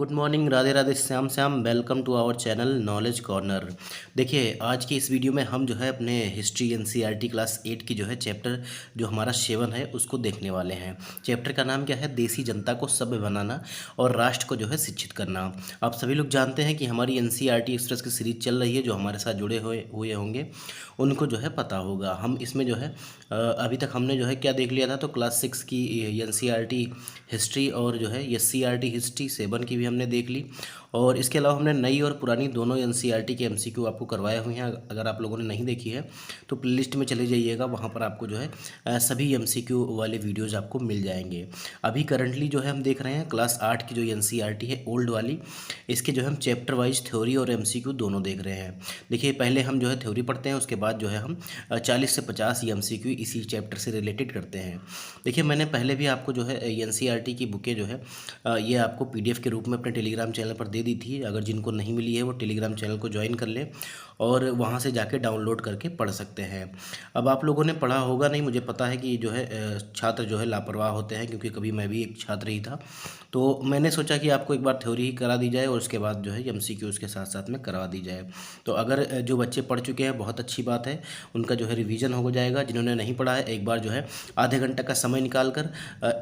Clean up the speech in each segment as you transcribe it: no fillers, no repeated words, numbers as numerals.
Good morning, Radhe Radhe, Shyam Shyam. Welcome to our channel Knowledge Corner. देखिए, आज की इस वीडियो में हम जो है अपने हिस्ट्री एनसीईआरटी क्लास 8 की जो है चैप्टर जो हमारा 7 है उसको देखने वाले हैं। चैप्टर का नाम क्या है? देसी जनता को सभ्य बनाना और राष्ट्र को जो है शिक्षित करना। आप सभी लोग जानते हैं कि हमारी एनसीईआरटी एक्सप्रेस की सीरीज चल रही है। जो हमारे साथ जुड़े हुए होंगे उनको जो है पता होगा। हम इसमें जो है अभी तक हमने जो है क्या देख लिया था, तो क्लास 6 की एनसीईआरटी हिस्ट्री और जो है एससीईआरटी हिस्ट्री 7 की भी हमने देख ली। और इसके अलावा हमने नई और पुरानी दोनों एनसीईआरटी के एमसीक्यू आपको करवाए हुए हैं। अगर आप लोगों ने नहीं देखी है तो प्लेलिस्ट में चले जाइएगा, वहाँ पर आपको जो है सभी एमसीक्यू वाले वीडियोज़ आपको मिल जाएंगे। अभी करंटली जो है हम देख रहे हैं क्लास 8 की जो एनसीईआरटी है ओल्ड वाली, इसके जो है हम चैप्टर वाइज थ्योरी और एमसीक्यू दोनों देख रहे हैं। देखिए, पहले हम जो है थ्योरी पढ़ते हैं, उसके बाद जो है हम 40 से 50 एमसीक्यू इसी चैप्टर से रिलेटेड करते हैं। देखिए, मैंने पहले भी आपको जो है एनसीईआरटी की बुकें जो है ये आपको पीडीएफ के रूप में अपने टेलीग्राम चैनल पर दे दी थी। अगर जिनको नहीं मिली है वो टेलीग्राम चैनल को ज्वाइन कर लें और वहाँ से जाके डाउनलोड करके पढ़ सकते हैं। अब आप लोगों ने पढ़ा होगा नहीं, मुझे पता है कि जो है छात्र जो है लापरवाह होते हैं, क्योंकि कभी मैं भी एक छात्र ही था। तो मैंने सोचा कि आपको एक बार थ्योरी ही करा दी जाए और उसके बाद जो है एमसीक्यू उसके साथ साथ में करवा दी जाए। तो अगर जो बच्चे पढ़ चुके हैं बहुत अच्छी बात है, उनका जो है रिवीजन हो जाएगा। जिन्होंने नहीं पढ़ा है एक बार जो है आधे घंटे का समय निकाल कर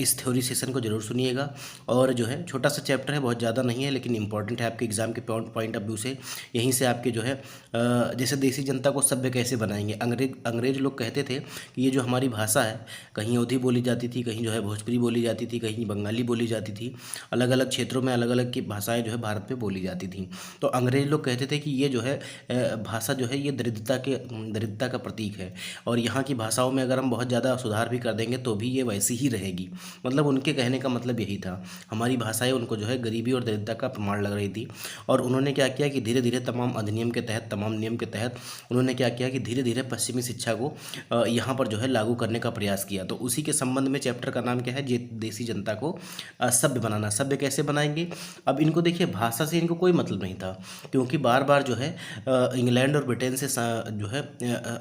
इस थ्योरी सेशन को ज़रूर सुनिएगा। और जो है छोटा सा चैप्टर है, बहुत ज़्यादा नहीं है, लेकिन इंपॉर्टेंट है आपके एग्जाम के पॉइंट ऑफ व्यू से। यहीं से आपके जो है जैसे देसी जनता को सभ्य कैसे बनाएंगे। अंग्रेज लोग कहते थे कि ये जो हमारी भाषा है, कहीं अवधी बोली जाती थी, कहीं जो है भोजपुरी बोली जाती थी, कहीं बंगाली बोली जाती थी। अलग अलग क्षेत्रों में अलग अलग की भाषाएं जो है भारत में बोली जाती थी। तो अंग्रेज लोग कहते थे कि ये जो है भाषा जो है ये दरिद्रता का प्रतीक है, और यहाँ की भाषाओं में अगर हम बहुत ज़्यादा सुधार भी कर देंगे तो भी ये वैसी ही रहेगी। मतलब उनके कहने का मतलब यही था। हमारी भाषाएं उनको जो है गरीबी और दरिद्रता का प्रमाण लग रही थी। और उन्होंने क्या किया कि धीरे धीरे तमाम अधिनियम के तहत, तमाम नियम के तहत उन्होंने क्या किया कि धीरे धीरे पश्चिमी शिक्षा को यहाँ पर जो है लागू करने का प्रयास किया। तो उसी के संबंध में चैप्टर का नाम क्या है? देसी जनता को सभ्य बनाना। सभ्य कैसे बनाएंगे? अब इनको देखिए, भाषा से इनको कोई मतलब नहीं था, क्योंकि बार बार जो है इंग्लैंड और ब्रिटेन से जो है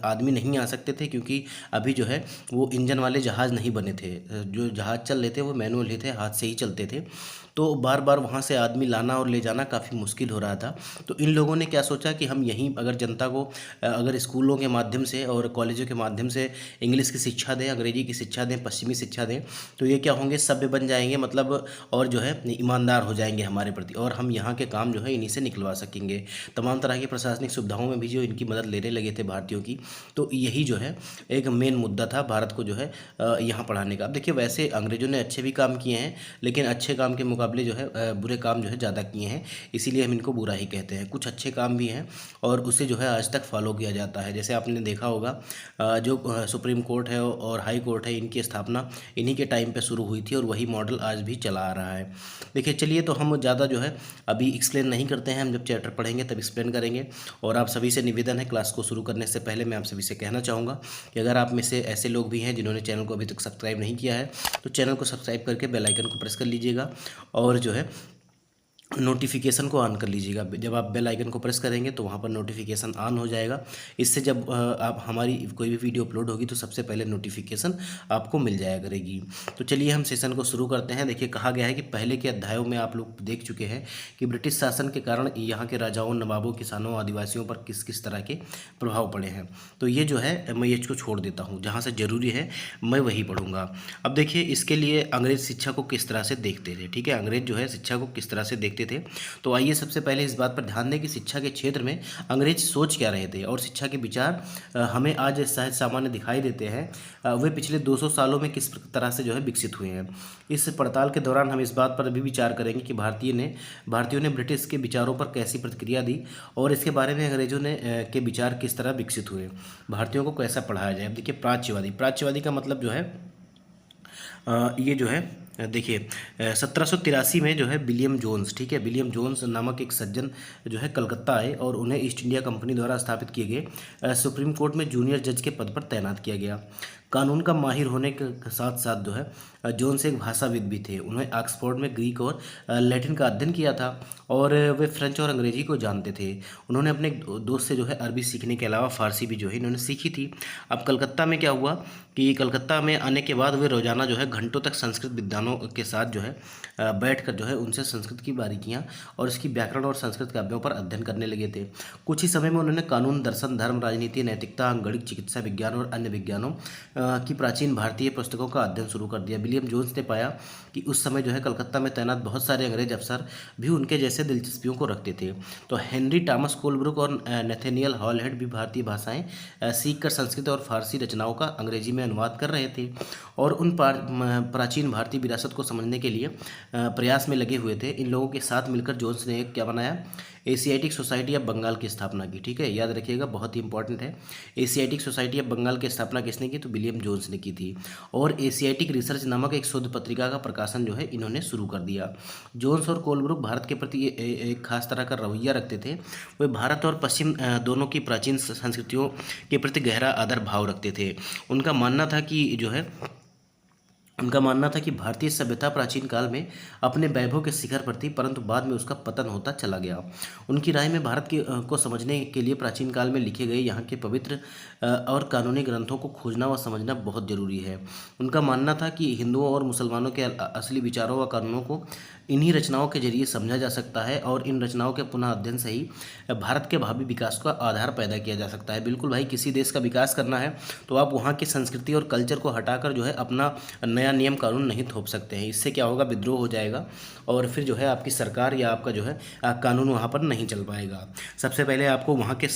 आदमी नहीं आ सकते थे, क्योंकि अभी जो है वो इंजन वाले जहाज़ नहीं बने थे। जो जहाज़ चल रहे थे वो मैनुअल ही थे, हाथ से ही चलते थे। तो बार बार वहाँ से आदमी लाना और ले जाना काफ़ी मुश्किल हो रहा था। तो इन लोगों ने क्या सोचा कि हम यहीं अगर जनता को अगर स्कूलों के माध्यम से और कॉलेजों के माध्यम से इंग्लिश की शिक्षा दें, अंग्रेजी की शिक्षा दें, पश्चिमी शिक्षा दें, तो ये क्या होंगे? सभ्य बन जाएंगे, मतलब और जो है ईमानदार हो जाएंगे हमारे प्रति, और हम यहाँ के काम जो है इन्हीं से निकलवा सकेंगे। तमाम तरह की प्रशासनिक सुविधाओं में भी जो इनकी मदद लेने लगे थे भारतीयों की। तो यही जो है एक मेन मुद्दा था भारत को जो है यहाँ पढ़ाने का। अब देखिए, वैसे अंग्रेजों ने अच्छे भी काम किए हैं, लेकिन अच्छे काम के मुकाबले जो है बुरे काम जो है ज़्यादा किए हैं, इसीलिए हम इनको बुरा ही कहते हैं। कुछ अच्छे काम भी हैं और उसे जो है आज तक फॉलो किया जाता है। जैसे आपने देखा होगा जो सुप्रीम कोर्ट है और हाई कोर्ट है, इनकी स्थापना इन्हीं के टाइम पे शुरू हुई थी और वही मॉडल आज भी चला आ रहा है। देखिए, चलिए, तो हम ज़्यादा जो है अभी एक्सप्लेन नहीं करते हैं, हम जब चैप्टर पढ़ेंगे तब एक्सप्लेन करेंगे। और आप सभी से निवेदन है, क्लास को शुरू करने से पहले मैं आप सभी से कहना चाहूँगा कि अगर आप में से ऐसे लोग भी हैं जिन्होंने चैनल को अभी तक सब्सक्राइब नहीं किया है, तो चैनल को सब्सक्राइब करके बेल आइकन को प्रेस कर लीजिएगा और जो है नोटिफिकेशन को ऑन कर लीजिएगा। जब आप बेल आइकन को प्रेस करेंगे तो वहाँ पर नोटिफिकेशन ऑन हो जाएगा। इससे जब आप हमारी कोई भी वीडियो अपलोड होगी तो सबसे पहले नोटिफिकेशन आपको मिल जाया करेगी। तो चलिए हम सेशन को शुरू करते हैं। देखिए, कहा गया है कि पहले के अध्यायों में आप लोग देख चुके हैं कि ब्रिटिश शासन के कारण यहाँ के राजाओं, नवाबों, किसानों, आदिवासियों पर किस किस तरह के प्रभाव पड़े हैं। तो ये जो है मैं ये इसको छोड़ देता हूँ, जहाँ से ज़रूरी है मैं वही पढ़ूँगा। अब देखिए, इसके लिए अंग्रेज शिक्षा को किस तरह से देखते थे। ठीक है, अंग्रेज जो है शिक्षा को किस तरह से देखते थे। तो आइए सबसे पहले इस बात पर ध्यान दें कि शिक्षा के क्षेत्र में अंग्रेज सोच क्या रहे थे और शिक्षा के विचार हमें आज सहज सामान्य दिखाई देते हैं, वे पिछले 200 सालों में किस तरह से जो है विकसित हुए हैं। इस पड़ताल के दौरान हम इस बात पर भी विचार करेंगे कि भारतीयों ने ब्रिटिश के विचारों पर कैसी प्रतिक्रिया दी और इसके बारे में अंग्रेजों ने के विचार किस तरह विकसित हुए, भारतीयों को कैसा पढ़ाया जाए। देखिए, प्राच्यवादी का मतलब जो है ये जो है देखिए 1783 में जो है विलियम जोन्स, ठीक है, विलियम जोन्स नामक एक सज्जन जो है कलकत्ता आए और उन्हें ईस्ट इंडिया कंपनी द्वारा स्थापित किए गए सुप्रीम कोर्ट में जूनियर जज के पद पर तैनात किया गया। कानून का माहिर होने के साथ साथ जो है जोन्स एक भाषाविद भी थे। उन्होंने ऑक्सफोर्ड में ग्रीक और लैटिन का अध्ययन किया था और वे फ्रेंच और अंग्रेजी को जानते थे। उन्होंने अपने एक दोस्त से जो है अरबी सीखने के अलावा फ़ारसी भी जो है इन्होंने सीखी थी। अब कलकत्ता में क्या हुआ कि कलकत्ता में आने के बाद वे रोज़ाना जो है घंटों तक संस्कृत विद्वानों के साथ जो है बैठकर जो है उनसे संस्कृत की बारीकियाँ और इसकी व्याकरण और संस्कृत काव्यों पर अध्ययन करने लगे थे। कुछ ही समय में उन्होंने कानून, दर्शन, धर्म, राजनीति, नैतिकता, अंगणिक, चिकित्सा विज्ञान और अन्य विज्ञानों की प्राचीन भारतीय पुस्तकों का अध्ययन शुरू कर दिया। विलियम जोन्स ने पाया कि उस समय जो है कलकत्ता में तैनात बहुत सारे अंग्रेज अफसर भी उनके जैसे दिलचस्पियों को रखते थे। तो हेनरी टॉमस कोलब्रुक और नेथेनियल हॉलहेड भी भारतीय भाषाएं सीखकर संस्कृत और फारसी रचनाओं का अंग्रेजी में अनुवाद कर रहे थे और उन प्राचीन भारतीय विरासत को समझने के लिए प्रयास में लगे हुए थे। इन लोगों के साथ मिलकर जोन्स ने एक क्या बनाया, एशियाटिक सोसाइटी ऑफ बंगाल की स्थापना की। ठीक है, याद रखिएगा, बहुत ही इंपॉर्टेंट है। एशियाटिक सोसाइटी ऑफ बंगाल की स्थापना किसने की? तो विलियम जोन्स ने की थी। और एशियाटिक रिसर्च नामक एक शोध पत्रिका का प्रकाशन जो है इन्होंने शुरू कर दिया। जोन्स और कोलब्रुक भारत के प्रति एक खास तरह का रवैया रखते थे। वे भारत और पश्चिम दोनों की प्राचीन संस्कृतियों के प्रति गहरा आदर भाव रखते थे। उनका मानना था कि भारतीय सभ्यता प्राचीन काल में अपने वैभव के शिखर पर थी, परंतु बाद में उसका पतन होता चला गया। उनकी राय में भारत को समझने के लिए प्राचीन काल में लिखे गए यहाँ के पवित्र और कानूनी ग्रंथों को खोजना व समझना बहुत जरूरी है। उनका मानना था कि हिंदुओं और मुसलमानों के असली विचारों व कानूनों को इन्हीं रचनाओं के जरिए समझा जा सकता है और इन रचनाओं के पुनः अध्ययन से ही भारत के भावी विकास का आधार पैदा किया जा सकता है। बिल्कुल भाई, किसी देश का विकास करना है तो आप वहाँ की संस्कृति और कल्चर को हटाकर जो है अपना नया नियम कानून नहीं थोप सकते हैं। इससे क्या होगा, विद्रोह हो जाएगा और फिर जो है आपकी सरकार या आपका जो है कानून वहाँ पर नहीं चल पाएगा। सबसे पहले आपको वहाँ के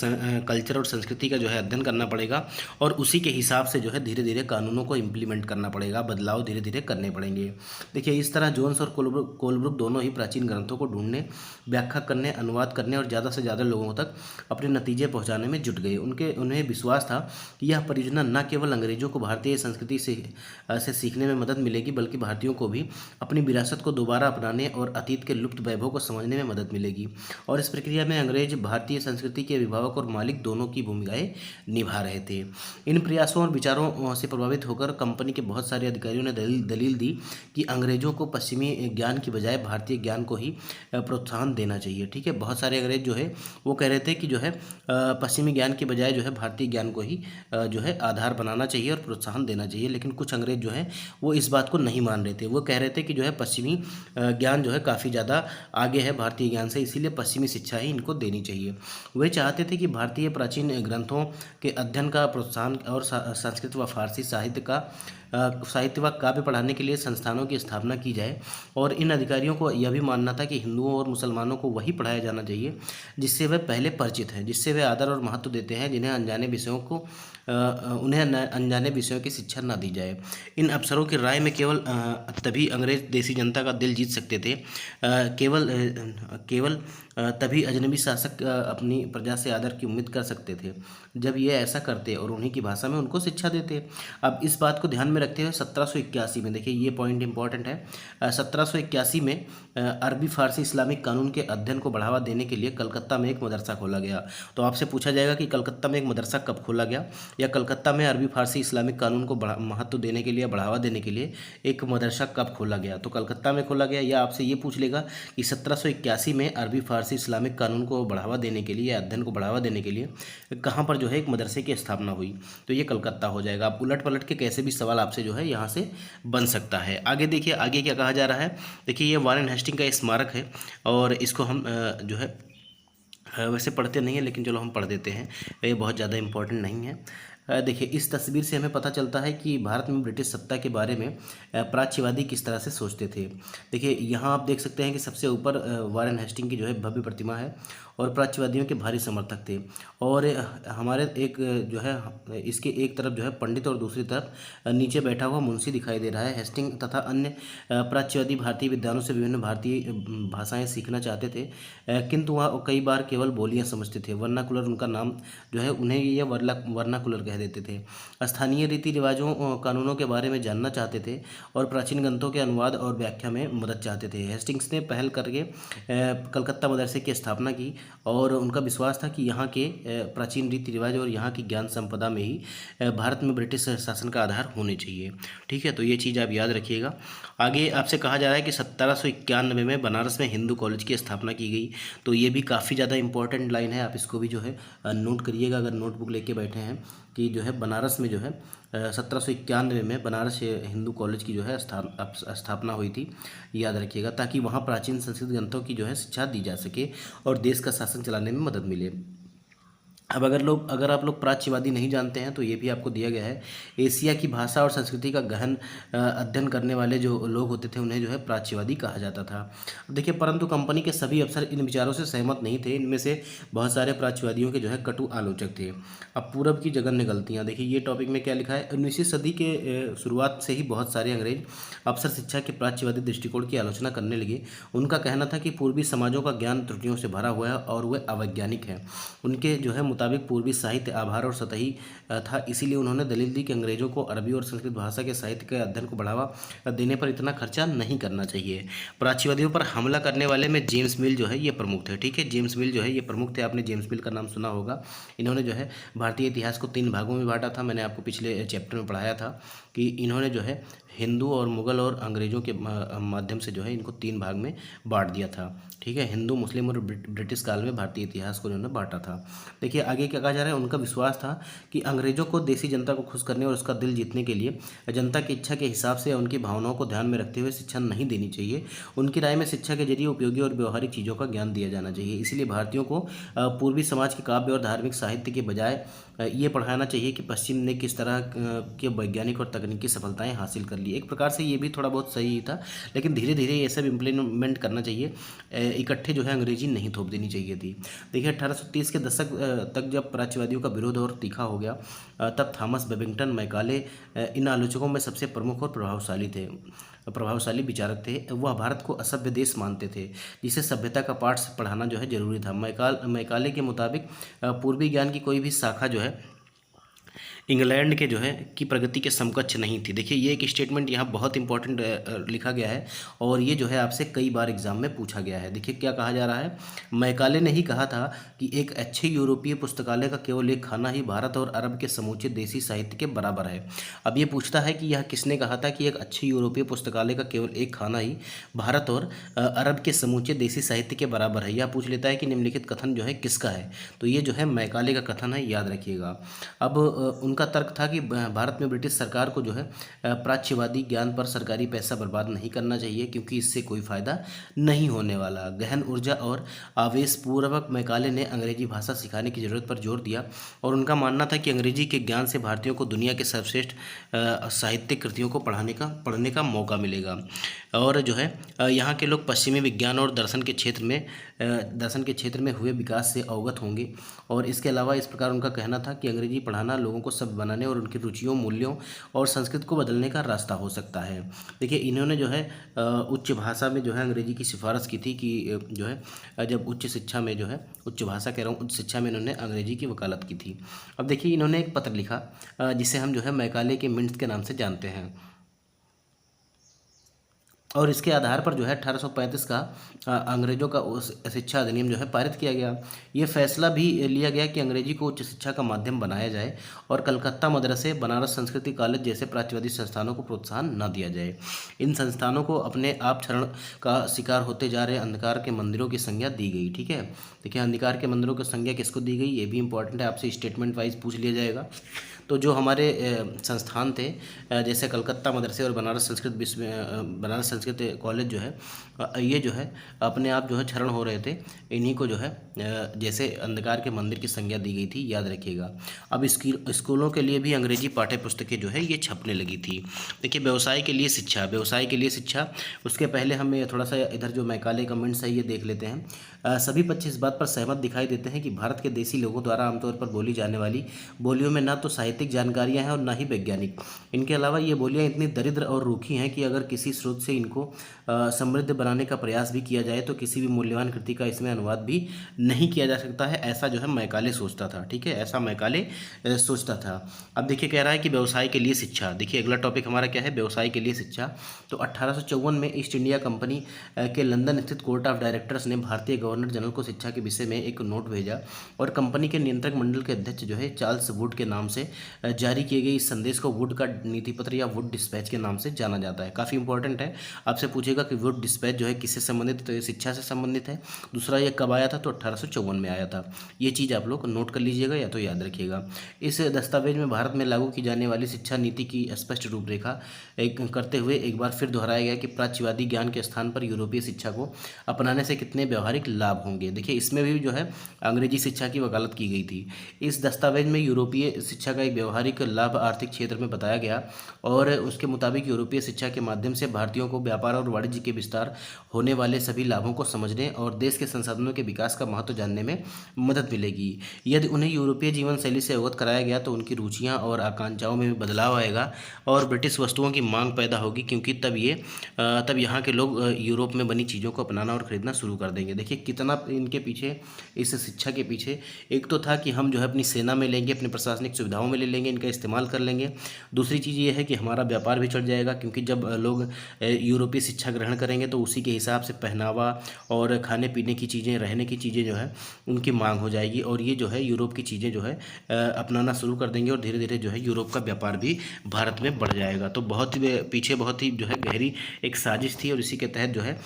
कल्चर और संस्कृति का जो है अध्ययन करना पड़ेगा और उसी के हिसाब से जो है धीरे धीरे कानूनों को इम्प्लीमेंट करना पड़ेगा, बदलाव धीरे धीरे करने पड़ेंगे। देखिए, इस तरह जोन्स और कोलब्रुक दोनों ही प्राचीन ग्रंथों को ढूंढने, व्याख्या करने, अनुवाद करने और ज़्यादा से ज़्यादा लोगों तक अपने नतीजे पहुँचाने में जुट गए। उन्हें विश्वास था कि यह परियोजना न केवल अंग्रेजों को भारतीय संस्कृति से सीखने में मदद मिलेगी, बल्कि भारतीयों को भी अपनी विरासत को दोबारा अपनाने और अतीत के लुप्त वैभव को समझने में मदद मिलेगी। और इस प्रक्रिया में अंग्रेज भारतीय संस्कृति के अभिभावक और मालिक दोनों की भूमिकाएं निभा रहे थे। इन प्रयासों और विचारों से प्रभावित होकर कंपनी के बहुत सारे अधिकारियों ने दलील दी कि अंग्रेजों को पश्चिमी ज्ञान की बजाय भारतीय ज्ञान को ही प्रोत्साहन देना चाहिए। ठीक है, बहुत सारे अंग्रेज जो है वो कह रहे थे कि जो है पश्चिमी ज्ञान की बजाय जो है भारतीय ज्ञान को ही जो है आधार बनाना चाहिए और प्रोत्साहन देना चाहिए। लेकिन कुछ अंग्रेज जो है वो इस बात को नहीं मान रहे थे। वो कह रहे थे कि जो है पश्चिमी ज्ञान जो है काफ़ी ज़्यादा आगे है भारतीय ज्ञान से, इसीलिए पश्चिमी शिक्षा ही इनको देनी चाहिए। वे चाहते थे कि भारतीय प्राचीन ग्रंथों के अध्ययन का प्रोत्साहन और संस्कृत व फारसी साहित्य व काव्य पढ़ाने के लिए संस्थानों की स्थापना की जाए। और इन अधिकारियों को यह भी मानना था कि हिंदुओं और मुसलमानों को वही पढ़ाया जाना चाहिए जिससे वे पहले परिचित हैं, जिससे वे आदर और महत्व देते हैं, उन्हें अनजाने विषयों की शिक्षा न दी जाए। इन अफसरों की राय में केवल तभी अंग्रेज देसी जनता का दिल जीत सकते थे, केवल तभी अजनबी शासक अपनी प्रजा से आदर की उम्मीद कर सकते थे जब ये ऐसा करते और उन्हीं की भाषा में उनको शिक्षा देते। अब इस बात को ध्यान में रखते हुए 1781 में, देखिए ये पॉइंट इंपॉर्टेंट है, 1781 में अरबी फारसी इस्लामिक कानून के अध्ययन को बढ़ावा देने के लिए कलकत्ता में एक मदरसा खोला गया। तो आपसे पूछा जाएगा कि कलकत्ता में एक मदरसा कब खोला गया, या कलकत्ता में अरबी फारसी इस्लामिक कानून को महत्व देने के लिए, बढ़ावा देने के लिए एक मदरसा कब खोला गया। तो कलकत्ता में खोला गया, या आपसे ये पूछ लेगा कि 1781 में अरबी फारसी इस्लामिक कानून को बढ़ावा देने के लिए, अध्ययन को बढ़ावा देने के लिए कहाँ पर जो है एक मदरसे की स्थापना हुई, तो ये कलकत्ता हो जाएगा। आप उलट पलट के कैसे भी सवाल आपसे जो है यहाँ से बन सकता है। आगे देखिए, आगे क्या कहा जा रहा है। देखिए, ये वारेन हेस्टिंग का स्मारक है और इसको हम जो है वैसे पढ़ते नहीं है, लेकिन चलो हम पढ़ देते हैं, ये बहुत ज़्यादा इम्पोर्टेंट नहीं है। देखिए, इस तस्वीर से हमें पता चलता है कि भारत में ब्रिटिश सत्ता के बारे में प्राच्यवादी किस तरह से सोचते थे। देखिए, यहाँ आप देख सकते हैं कि सबसे ऊपर वारेन हेस्टिंग की जो है भव्य प्रतिमा है और प्राच्यवादियों के भारी समर्थक थे। और हमारे एक जो है इसके एक तरफ जो है पंडित और दूसरी तरफ नीचे बैठा हुआ मुंशी दिखाई दे रहा है। हेस्टिंग तथा अन्य प्राच्यवादी भारतीय विद्वानों से विभिन्न भारतीय भाषाएं सीखना चाहते थे, किंतु वह कई बार केवल बोलियां समझते थे। वर्नाकुलर उनका नाम जो है, उन्हें यह वर्नाकुलर कह देते थे। स्थानीय रीति रिवाजों कानूनों के बारे में जानना चाहते थे और प्राचीन ग्रंथों के अनुवाद और व्याख्या में मदद चाहते थे। हेस्टिंग्स ने पहल करके कलकत्ता मदरसे की स्थापना की और उनका विश्वास था कि यहाँ के प्राचीन रीति रिवाज और यहाँ की ज्ञान संपदा में ही भारत में ब्रिटिश शासन का आधार होने चाहिए। ठीक है, तो ये चीज़ आप याद रखिएगा। आगे आपसे कहा जा रहा है कि 1791 में बनारस में हिंदू कॉलेज की स्थापना की गई। तो ये भी काफ़ी ज़्यादा इंपॉर्टेंट लाइन है, आप इसको भी जो है नोट करिएगा अगर नोटबुक लेके बैठे हैं, कि जो है बनारस में जो है 1791 में बनारस हिंदू कॉलेज की जो है स्थापना हुई थी, याद रखिएगा, ताकि वहाँ प्राचीन संस्कृत ग्रंथों की जो है शिक्षा दी जा सके और देश का शासन चलाने में मदद मिले। अब अगर आप लोग प्राच्यवादी नहीं जानते हैं तो ये भी आपको दिया गया है। एशिया की भाषा और संस्कृति का गहन अध्ययन करने वाले जो लोग होते थे उन्हें जो है प्राच्यवादी कहा जाता था। देखिए, परंतु कंपनी के सभी अफसर इन विचारों से सहमत नहीं थे। इनमें से बहुत सारे प्राच्यवादियों के जो है कटु आलोचक थे। अब पूरब की जघन्य गलतियाँ, देखिए ये टॉपिक में क्या लिखा है। 19वीं सदी के शुरुआत से ही बहुत सारे अंग्रेज अफसर शिक्षा के प्राच्यवादी दृष्टिकोण की आलोचना करने लगे। उनका कहना था कि पूर्वी समाजों का ज्ञान त्रुटियों से भरा हुआ है और वे अवैज्ञानिक हैं। उनके जो है मुताबिक पूर्वी साहित्य आभार और सतही था, इसीलिए उन्होंने दलील दी कि अंग्रेजों को अरबी और संस्कृत भाषा के साहित्य के अध्ययन को बढ़ावा देने पर इतना खर्चा नहीं करना चाहिए। प्राच्यवादियों पर हमला करने वाले में जेम्स मिल जो है ये प्रमुख थे। ठीक है, जेम्स मिल जो है ये प्रमुख थे, आपने जेम्स मिल का नाम सुना होगा। इन्होंने जो है भारतीय इतिहास को 3 भागों में बांटा था। मैंने आपको पिछले चैप्टर में पढ़ाया था कि इन्होंने जो है हिंदू और मुगल और अंग्रेज़ों के माध्यम से जो है इनको 3 भाग में बांट दिया था। ठीक है, हिंदू, मुस्लिम और ब्रिटिश काल में भारतीय इतिहास को इन्होंने बांटा था। देखिए आगे क्या कहा जा रहा है। उनका विश्वास था कि अंग्रेज़ों को देसी जनता को खुश करने और उसका दिल जीतने के लिए जनता की इच्छा के हिसाब से उनकी भावनाओं को ध्यान में रखते हुए शिक्षा नहीं देनी चाहिए। उनकी राय में शिक्षा के जरिए उपयोगी और व्यवहारिक चीज़ों का ज्ञान दिया जाना चाहिए। इसलिए भारतीयों को पूर्वी समाज के काव्य और धार्मिक साहित्य के बजाय ये पढ़ाना चाहिए कि पश्चिम ने किस तरह के वैज्ञानिक और तकनीकी सफलताएं हासिल कर ली। एक प्रकार से ये भी थोड़ा बहुत सही ही था, लेकिन धीरे धीरे ये सब इम्प्लीमेंट करना चाहिए। इकट्ठे जो है अंग्रेजी नहीं थोप देनी चाहिए थी। देखिए 1830 के दशक तक जब प्राच्यवादियों का विरोध और तीखा हो गया, तब थॉमस बेबिंगटन मैकाले इन आलोचकों में सबसे प्रमुख और प्रभावशाली विचारक थे। वह भारत को असभ्य देश मानते थे, जिसे सभ्यता का पाठ पढ़ाना जो है जरूरी था। मैकाले के मुताबिक पूर्वी ज्ञान की कोई भी शाखा जो है इंग्लैंड के जो है की प्रगति के समकक्ष नहीं थी। देखिए ये एक स्टेटमेंट यहाँ बहुत इंपॉर्टेंट लिखा गया है और ये जो है आपसे कई बार एग्जाम में पूछा गया है। देखिए क्या कहा जा रहा है। मैकाले ने ही कहा था कि एक अच्छे यूरोपीय पुस्तकालय का केवल एक खाना ही भारत और अरब के समूचे देसी साहित्य के बराबर है। अब ये पूछता है कि यह किसने कहा था कि एक अच्छे यूरोपीय पुस्तकालय का केवल एक खाना ही भारत और अरब के समूचे देसी साहित्य के बराबर है। यह पूछ लेता है कि निम्नलिखित कथन जो है किसका है, तो ये जो है मैकाले का कथन है, याद रखिएगा। अब उनका तर्क था कि भारत में ब्रिटिश सरकार को जो है प्राच्यवादी ज्ञान पर सरकारी पैसा बर्बाद नहीं करना चाहिए, क्योंकि इससे कोई फायदा नहीं होने वाला। गहन ऊर्जा और आवेशपूर्वक मैकाले ने अंग्रेजी भाषा सिखाने की जरूरत पर जोर दिया और उनका मानना था कि अंग्रेजी के ज्ञान से भारतीयों को दुनिया के सर्वश्रेष्ठ साहित्यिक कृतियों को पढ़ने का मौका मिलेगा और जो है यहाँ के लोग पश्चिमी विज्ञान और दर्शन के क्षेत्र में हुए विकास से अवगत होंगे। और इसके अलावा इस प्रकार उनका कहना था कि अंग्रेजी पढ़ाना लोगों को सभ्य बनाने और उनकी रुचियों, मूल्यों और संस्कृति को बदलने का रास्ता हो सकता है। देखिए इन्होंने जो है उच्च भाषा में जो है अंग्रेजी की सिफारिश की थी कि जो है जब उच्च शिक्षा में जो है उच्च भाषा कह रहा हूँ उच्च शिक्षा में इन्होंने अंग्रेजी की वकालत की थी। अब देखिए इन्होंने एक पत्र लिखा जिसे हम जो है मैकाले के मिंट्स के नाम से जानते हैं और इसके आधार पर जो है 1835 का अंग्रेज़ों का उस शिक्षा अधिनियम जो है पारित किया गया। ये फैसला भी लिया गया कि अंग्रेजी को उच्च शिक्षा का माध्यम बनाया जाए और कलकत्ता मदरसे, बनारस संस्कृति कॉलेज जैसे प्राच्यवादी संस्थानों को प्रोत्साहन न दिया जाए। इन संस्थानों को अपने आप क्षरण का शिकार होते जा रहे अंधकार के मंदिरों की संज्ञा दी गई। ठीक है, देखिए अंधकार के मंदिरों की संज्ञा किसको दी गई, ये भी इंपॉर्टेंट है, आपसे स्टेटमेंट वाइज पूछ लिया जाएगा। तो जो हमारे संस्थान थे जैसे कलकत्ता मदरसे और बनारस संस्कृत कॉलेज जो है ये जो है अपने आप जो है क्षरण हो रहे थे, इन्हीं को जो है जैसे अंधकार के मंदिर की संज्ञा दी गई थी, याद रखिएगा। अब स्कूलों के लिए भी अंग्रेजी पाठ्य पुस्तकें जो है ये छपने लगी थी। देखिए व्यवसाय के लिए शिक्षा, उसके पहले हम थोड़ा सा इधर जो मैकाले कमेंट्स है ये देख लेते हैं। सभी पक्ष इस बात पर सहमत दिखाई देते हैं कि भारत के देसी लोगों द्वारा आमतौर पर बोली जाने वाली बोलियों में ना तो साहित्यिक जानकारियाँ हैं और ना ही वैज्ञानिक। इनके अलावा ये बोलियाँ इतनी दरिद्र और रूखी हैं कि अगर किसी स्रोत से इनको समृद्ध बनाने का प्रयास भी किया जाए तो किसी भी मूल्यवान कृति का इसमें अनुवाद भी नहीं किया जा सकता है। ऐसा जो है मैकाले सोचता था। ठीक है, ऐसा मैकाले सोचता था। अब देखिए कह रहा है कि व्यवसाय के लिए शिक्षा। देखिए अगला टॉपिक हमारा क्या है, व्यवसाय के लिए शिक्षा। तो 1854 में ईस्ट इंडिया कंपनी के लंदन स्थित कोर्ट ऑफ डायरेक्टर्स ने भारतीय गवर्नर जनरल को शिक्षा के विषय में एक नोट भेजा और कंपनी के नियंत्रक मंडल के अध्यक्ष जो है चार्ल्स वुड के नाम से जारी किए गए इस संदेश को वुड का नीति पत्र या वुड डिस्पैच के नाम से जाना जाता है। काफ़ी इंपॉर्टेंट है, आपसे पूछेगा कि वुड डिस्पैच जो है किससे संबंधित है, तो ये शिक्षा से संबंधित है। दूसरा ये कब आया था, तो 1854 में आया था। ये चीज़ आप लोग नोट कर लीजिएगा या तो याद रखिएगा। इस दस्तावेज में भारत में लागू की जाने वाली शिक्षा नीति की स्पष्ट रूपरेखा करते हुए एक बार फिर दोहराया गया कि प्राच्यवादी ज्ञान के स्थान पर यूरोपीय शिक्षा को अपनाने से कितने व्यवहारिक लाभ होंगे। देखिए इसमें भी जो है अंग्रेजी शिक्षा की वकालत की गई थी। इस दस्तावेज में यूरोपीय शिक्षा का एक व्यवहारिक लाभ आर्थिक क्षेत्र में बताया गया और उसके मुताबिक यूरोपीय शिक्षा के माध्यम से भारतीयों को व्यापार और वाणिज्य के विस्तार होने वाले सभी लाभों को समझने और देश के संसाधनों के विकास का महत्व जानने में मदद मिलेगी। यदि उन्हें यूरोपीय जीवन शैली से अवगत कराया गया तो उनकी रुचियां और आकांक्षाओं में भी बदलाव आएगा और ब्रिटिश वस्तुओं की मांग पैदा होगी, क्योंकि तब यहाँ के लोग यूरोप में बनी चीज़ों को अपनाना और ख़रीदना शुरू कर देंगे। देखिए कितना इनके पीछे, इस शिक्षा के पीछे एक तो था कि हम जो है अपनी सेना में लेंगे, अपनी प्रशासनिक सुविधाओं में ले लेंगे, इनका इस्तेमाल कर लेंगे। दूसरी चीज़ ये है कि हमारा व्यापार भी चढ़ जाएगा, क्योंकि जब लोग यूरोपीय शिक्षा ग्रहण करेंगे तो उसी के हिसाब से पहनावा और खाने पीने की चीज़ें, रहने की चीज़ें जो है उनकी मांग हो जाएगी और ये जो है यूरोप की चीज़ें जो है अपनाना शुरू कर देंगे और धीरे धीरे जो है यूरोप का व्यापार भी भारत में बढ़ जाएगा। तो बहुत ही पीछे बहुत ही जो है गहरी एक साजिश थी और इसी के तहत जो है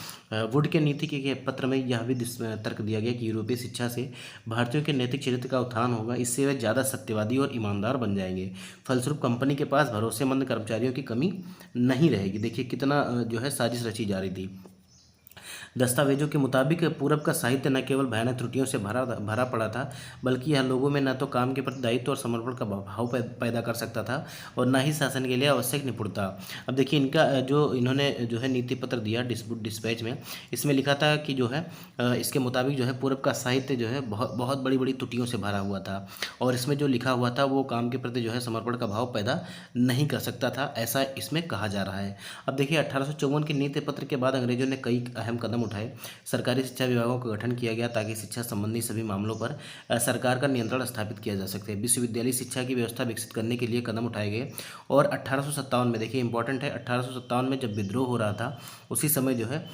वुड के नीति के पत्र में यह भी तर्क दिया गया कि यूरोपीय शिक्षा से भारतीयों के नैतिक चरित्र का उत्थान होगा, इससे वे ज़्यादा सत्यवादी और ईमानदार बन जाएंगे। फलस्वरूप कंपनी के पास भरोसेमंद कर्मचारियों की कमी नहीं रहेगी। देखिए कितना जो है साजिश रची जा रही थी। दस्तावेजों के मुताबिक पूरब का साहित्य न केवल भयानक त्रुटियों से भरा पड़ा था, बल्कि यह लोगों में न तो काम के प्रति दायित्व और समर्पण का भाव पैदा कर सकता था और न ही शासन के लिए आवश्यक निपुणता। अब देखिए इनका इन्होंने जो है नीति पत्र दिया डिस्पैच में, इसमें लिखा था कि जो है इसके मुताबिक जो है पूरब का साहित्य जो है बहुत बहुत बड़ी बड़ी त्रुटियों से भरा हुआ था और इसमें जो लिखा हुआ था वो काम के प्रति जो है समर्पण का भाव पैदा नहीं कर सकता था, ऐसा इसमें कहा जा रहा है। अब देखिए 1854 के नीति पत्र के बाद अंग्रेजों ने कई अहम कदम उठाए। सरकारी शिक्षा विभागों का गठन किया गया ताकि शिक्षा संबंधी सभी मामलों पर सरकार का नियंत्रण स्थापित किया जा सके। विश्वविद्यालय शिक्षा की व्यवस्था विकसित करने के लिए कदम उठाए गए और 1857 में, देखिए इंपॉर्टेंट है, 1857 में जब विद्रोह हो रहा था उसी समय जो है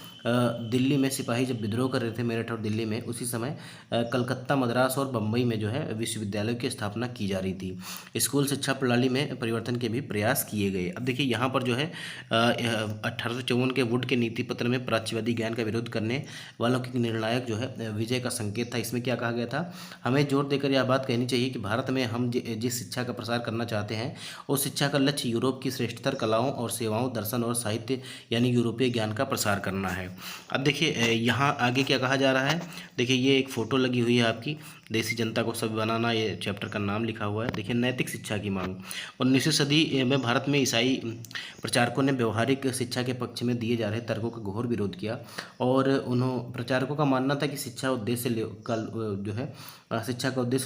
दिल्ली में सिपाही जब विद्रोह कर रहे थे मेरठ और दिल्ली में, उसी समय कलकत्ता, मद्रास और बम्बई में जो है विश्वविद्यालयों की स्थापना की जा रही थी। स्कूल शिक्षा प्रणाली में परिवर्तन के भी प्रयास किए गए। अब देखिए यहाँ पर जो है 1854 के वुड के नीति पत्र में प्राच्यवादी ज्ञान का विरोध करने वालों की निर्णायक जो है विजय का संकेत था। इसमें क्या कहा गया था, हमें जोर देकर यह बात कहनी चाहिए कि भारत में हम जिस शिक्षा का प्रसार करना चाहते हैं उस शिक्षा का लक्ष्य यूरोप की श्रेष्ठतर कलाओं और सेवाओं, दर्शन और साहित्य यानी यूरोपीय ज्ञान का प्रसार करना है। अब देखिए यहाँ आगे क्या कहा जा रहा है, देखिए ये एक फ़ोटो लगी हुई है आपकी, देसी जनता को सभ्य बनाना, ये चैप्टर का नाम लिखा हुआ है। देखिए नैतिक शिक्षा की मांग। 19वीं सदी में भारत में ईसाई प्रचारकों ने व्यवहारिक शिक्षा के पक्ष में दिए जा रहे तर्कों का घोर विरोध किया और प्रचारकों का मानना था कि शिक्षा का उद्देश्य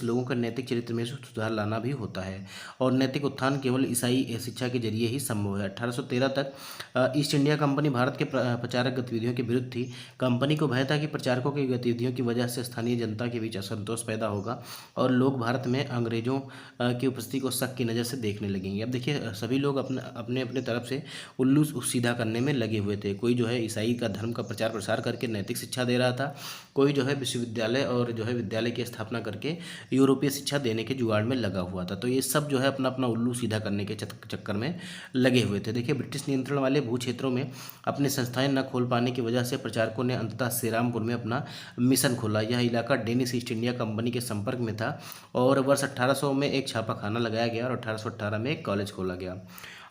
लोगों का नैतिक चरित्र में सुधार लाना भी होता है और नैतिक उत्थान केवल ईसाई शिक्षा के जरिए ही संभव है। 1813 तक ईस्ट इंडिया कंपनी भारत के प्रचारक गतिविधियों के विरुद्ध थी। कंपनी को भय था कि प्रचारकों की गतिविधियों की वजह से स्थानीय जनता के बीच असंतोष पैदा होगा और लोग भारत में अंग्रेजों की उपस्थिति को शक की नज़र से देखने लगेंगे। अब देखिए सभी लोग अपने अपने तरफ से उल्लू सीधा करने में लगे हुए थे। कोई जो है ईसाई का धर्म का प्रचार प्रसार करके नैतिक शिक्षा दे रहा था, कोई जो है विश्वविद्यालय और जो है विद्यालय की स्थापना करके यूरोपीय शिक्षा देने के जुगाड़ में लगा हुआ था। तो ये सब जो है अपना अपना उल्लू सीधा करने के चक्कर में लगे हुए थे। देखिए ब्रिटिश नियंत्रण वाले भू क्षेत्रों में अपने संस्थाएं न खोल पाने की वजह से प्रचारकों ने अंततः श्रीरामपुर में अपना मिशन खोला। यह इलाका डेनिश ईस्ट इंडिया कंपनी के संपर्क में था और वर्ष 1800 में एक छापाखाना लगाया गया और 1818 में एक कॉलेज खोला गया।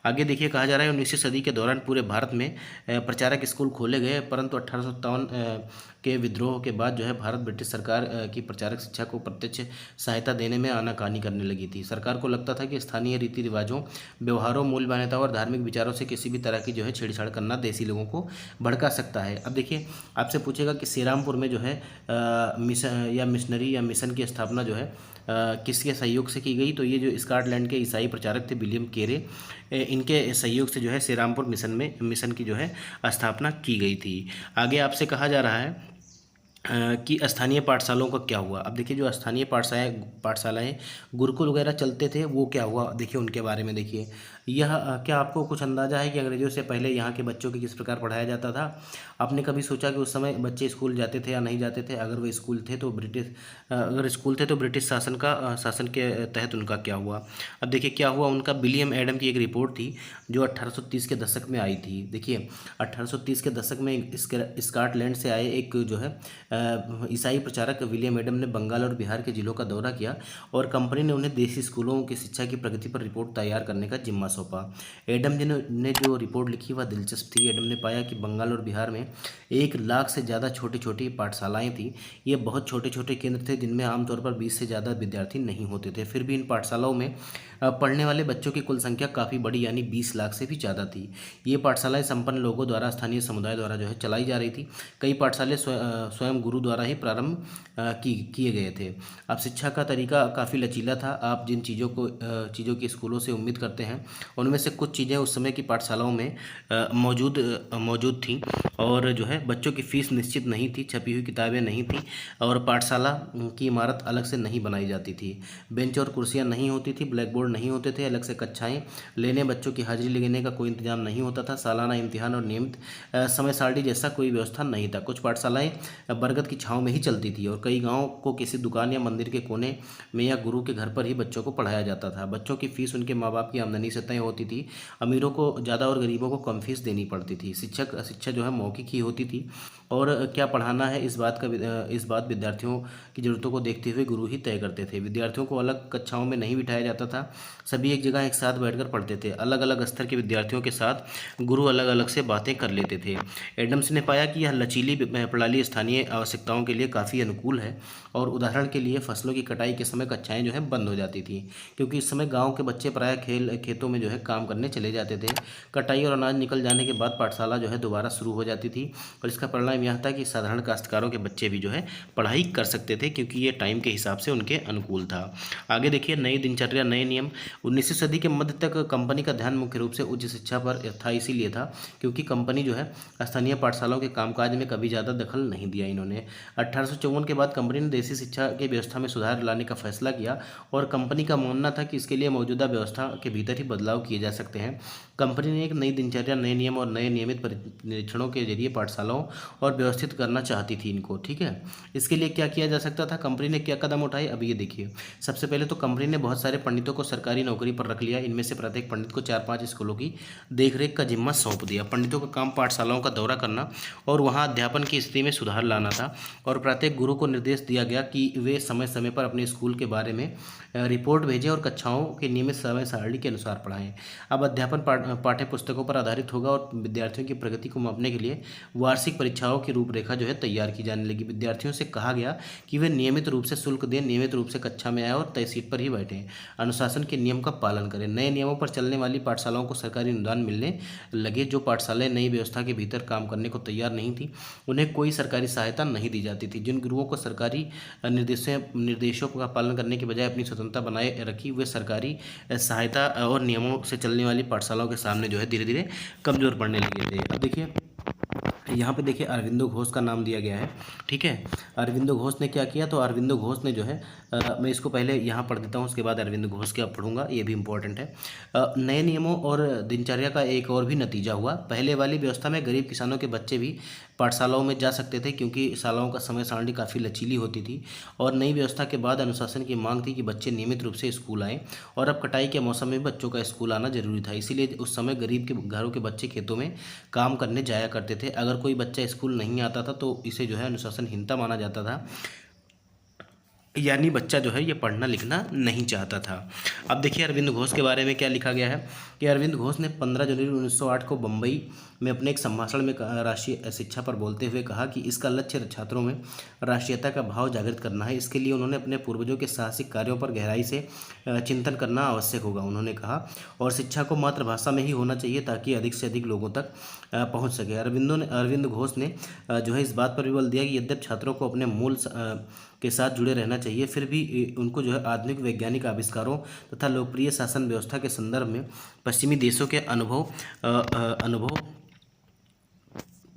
आगे देखिए कहा जा रहा है 19वीं सदी के दौरान पूरे भारत में प्रचारक स्कूल खोले गए, परंतु 1857 के विद्रोह के बाद जो है भारत ब्रिटिश सरकार की प्रचारक शिक्षा को प्रत्यक्ष सहायता देने में आनाकानी करने लगी थी। सरकार को लगता था कि स्थानीय रीति रिवाजों, व्यवहारों, मूल मान्यताओं और धार्मिक विचारों से किसी भी तरह की जो है छेड़छाड़ करना देसी लोगों को भड़का सकता है। अब देखिए आपसे पूछेगा कि श्रीरामपुर में जो है मिशन या मिशनरी या मिशन की स्थापना जो है किसके सहयोग से की गई, तो ये जो स्कॉटलैंड के ईसाई प्रचारक थे विलियम केरे, इनके सहयोग से जो है श्रीरामपुर मिशन की जो है स्थापना की गई थी। आगे आपसे कहा जा रहा है कि स्थानीय पाठशालाओं का क्या हुआ। अब देखिए जो स्थानीय पाठशालाएँ गुरुकुल वगैरह चलते थे वो क्या हुआ, देखिए उनके बारे में देखिए। यह क्या आपको कुछ अंदाज़ा है कि अंग्रेज़ों से पहले यहाँ के बच्चों की किस प्रकार पढ़ाया जाता था? आपने कभी सोचा कि उस समय बच्चे स्कूल जाते थे या नहीं जाते थे? अगर वो स्कूल थे तो ब्रिटिश शासन के तहत उनका क्या हुआ। अब देखिए क्या हुआ, उनका विलियम एडम की एक रिपोर्ट थी जो 1830 के दशक में आई थी। देखिए 1830 के दशक में स्कॉटलैंड से आए एक जो है ईसाई प्रचारक विलियम एडम ने बंगाल और बिहार के जिलों का दौरा किया और कंपनी ने उन्हें देसी स्कूलों की शिक्षा की प्रगति पर रिपोर्ट तैयार करने का जिम्मा सौंपा। एडम जी ने जो रिपोर्ट लिखी वह दिलचस्प थी। एडम ने पाया कि बंगाल और बिहार में 1 लाख से ज़्यादा छोटी छोटी पाठशालाएँ थीं। ये बहुत छोटे छोटे केंद्र थे जिनमें आमतौर पर 20 से ज़्यादा विद्यार्थी नहीं होते थे। फिर भी इन पाठशालाओं में पढ़ने वाले बच्चों की कुल संख्या काफ़ी बड़ी यानी 20 लाख से भी ज़्यादा थी। ये पाठशालाएं संपन्न लोगों द्वारा, स्थानीय समुदाय द्वारा जो है चलाई जा रही थी। कई पाठशालाएं स्वयं गुरु द्वारा ही प्रारंभ किए गए थे। अब शिक्षा का तरीका काफ़ी लचीला था। आप जिन चीज़ों की स्कूलों से उम्मीद करते हैं उनमें से कुछ चीज़ें उस समय की पाठशालाओं में मौजूद थीं। और जो है बच्चों की फ़ीस निश्चित नहीं थी, छपी हुई किताबें नहीं थी और पाठशाला की इमारत अलग से नहीं बनाई जाती थी। बेंच और कुर्सियाँ नहीं होती थी, ब्लैक बोर्ड नहीं होते थे, अलग से कक्षाएं लेने, बच्चों की हाजिरी लेने का कोई इंतजाम नहीं होता था। सालाना इम्तिहान और नियमित समय सारणी जैसा कोई व्यवस्था नहीं था। कुछ पाठशालाएं बरगद की छाँव में ही चलती थी और कई गाँव को किसी दुकान या मंदिर के कोने में या गुरु के घर पर ही बच्चों को पढ़ाया जाता था। बच्चों की फ़ीस उनके माँ बाप की आमदनी से तय होती थी। अमीरों को ज़्यादा और गरीबों को कम फीस देनी पड़ती थी। शिक्षा जो है मौखिक ही होती थी और क्या पढ़ाना है इस बात विद्यार्थियों की ज़रूरतों को देखते हुए गुरु ही तय करते थे। विद्यार्थियों को अलग कक्षाओं में नहीं बिठाया जाता था, सभी एक जगह एक साथ बैठकर पढ़ते थे। अलग अलग स्तर के विद्यार्थियों के साथ गुरु अलग अलग से बातें कर लेते थे। एडम्स ने पाया कि यह लचीली प्रणाली स्थानीय आवश्यकताओं के लिए काफ़ी अनुकूल है और उदाहरण के लिए फसलों की कटाई के समय कक्षाएं जो है बंद हो जाती थी, क्योंकि इस समय गाँव के बच्चे प्रायः खेतों में जो है काम करने चले जाते थे। कटाई और अनाज निकल जाने के बाद पाठशाला जो है दोबारा शुरू हो जाती थी और इसका परिणाम यह था कि साधारण काश्तकारों के बच्चे भी जो है पढ़ाई कर सकते थे, क्योंकि ये टाइम के हिसाब से उनके अनुकूल था। आगे देखिए नई दिनचर्या, नए नियम। 19वीं सदी के मध्य तक कंपनी का ध्यान मुख्य रूप से उच्च शिक्षा पर था, इसीलिए था क्योंकि कंपनी जो है स्थानीय पाठशालाओं के कामकाज में कभी ज़्यादा दखल नहीं दिया। इन्होंने 1854 के बाद कंपनी ने देसी शिक्षा की व्यवस्था में सुधार लाने का फैसला किया और कंपनी का मानना था कि इसके लिए मौजूदा व्यवस्था के भीतर ही बदलाव किए जा सकते हैं। कंपनी ने एक नई दिनचर्या, नए नियम और नए नियमित निरीक्षणों के जरिए पाठशालाओं और व्यवस्थित करना चाहती थी इनको। ठीक है, इसके लिए क्या किया जा सकता था, कंपनी ने क्या कदम उठाए, अब ये देखिए। सबसे पहले तो कंपनी ने बहुत सारे पंडितों को सरकारी नौकरी पर रख लिया। इनमें से प्रत्येक पंडित को 4-5 स्कूलों की देखरेख का जिम्मा सौंप दिया। पंडितों का काम पाठशालाओं का दौरा करना और वहाँ अध्यापन की स्थिति में सुधार लाना था और प्रत्येक गुरु को निर्देश दिया गया कि वे समय समय पर अपने स्कूल के बारे में रिपोर्ट भेजें और कक्षाओं के नियमित समय सारणी के अनुसार पढ़ाएं। अब अध्यापन पाठ्य पुस्तकों पर आधारित होगा और विद्यार्थियों की प्रगति को मापने के लिए वार्षिक परीक्षाओं की रूपरेखा जो है तैयार की जाने लगी। विद्यार्थियों से कहा गया कि वे नियमित रूप से शुल्क दें, नियमित रूप से कक्षा में आए और तय सीट पर ही बैठें, अनुशासन के नियम का पालन करें। नए नियमों पर चलने वाली पाठशालाओं को सरकारी अनुदान मिलने लगे। जो पाठशालाएं नई व्यवस्था के भीतर काम करने को तैयार नहीं थी उन्हें कोई सरकारी सहायता नहीं दी जाती थी। जिन गुरुओं को सरकारी निर्देशों का पालन करने के बजाय अपनी स्वतंत्रता बनाए रखी, वे सरकारी सहायता और नियमों से चलने वाली पाठशालाओं के सामने जो है धीरे धीरे कमज़ोर पड़ने लगे थे। अब देखिए यहाँ पे देखिए अरविंदो घोष का नाम दिया गया है। ठीक है, अरविंदो घोष ने क्या किया, तो अरविंदो घोष ने जो है मैं इसको पहले यहाँ पढ़ देता हूँ, उसके बाद अरविंदो घोष क्या पढ़ूंगा, ये भी इम्पोर्टेंट है। नए नियमों और दिनचर्या का एक और भी नतीजा हुआ। पहले वाली व्यवस्था में गरीब किसानों के बच्चे भी पाठशालाओं में जा सकते थे क्योंकि शालाओं का समय सारणी काफ़ी लचीली होती थी और नई व्यवस्था के बाद अनुशासन की मांग थी कि बच्चे नियमित रूप से स्कूल आएँ और अब कटाई के मौसम में बच्चों का स्कूल आना जरूरी था। इसीलिए उस समय गरीब के घरों के बच्चे खेतों में काम करने जाया करते थे। अगर कोई बच्चा स्कूल नहीं आता था तो इसे जो है अनुशासनहीनता माना जाता था यानी बच्चा जो है ये पढ़ना लिखना नहीं चाहता था। अब देखिए अरविंद घोष के बारे में क्या लिखा गया है कि अरविंद घोष ने 15 जनवरी 1908 को बम्बई में अपने एक संभाषण में राष्ट्रीय शिक्षा पर बोलते हुए कहा कि इसका लक्ष्य छात्रों में राष्ट्रीयता का भाव जागृत करना है। इसके लिए उन्होंने अपने पूर्वजों के साहसिक कार्यों पर गहराई से चिंतन करना आवश्यक होगा, उन्होंने कहा। और शिक्षा को मातृभाषा में ही होना चाहिए ताकि अधिक से अधिक लोगों तक पहुंच सके। अरविंद घोष ने जो है इस बात पर भी बल दिया कि यद्यपि छात्रों को अपने मूल के साथ जुड़े रहना चाहिए, फिर भी उनको जो है आधुनिक वैज्ञानिक आविष्कारों तथा लोकप्रिय शासन व्यवस्था के संदर्भ में पश्चिमी देशों के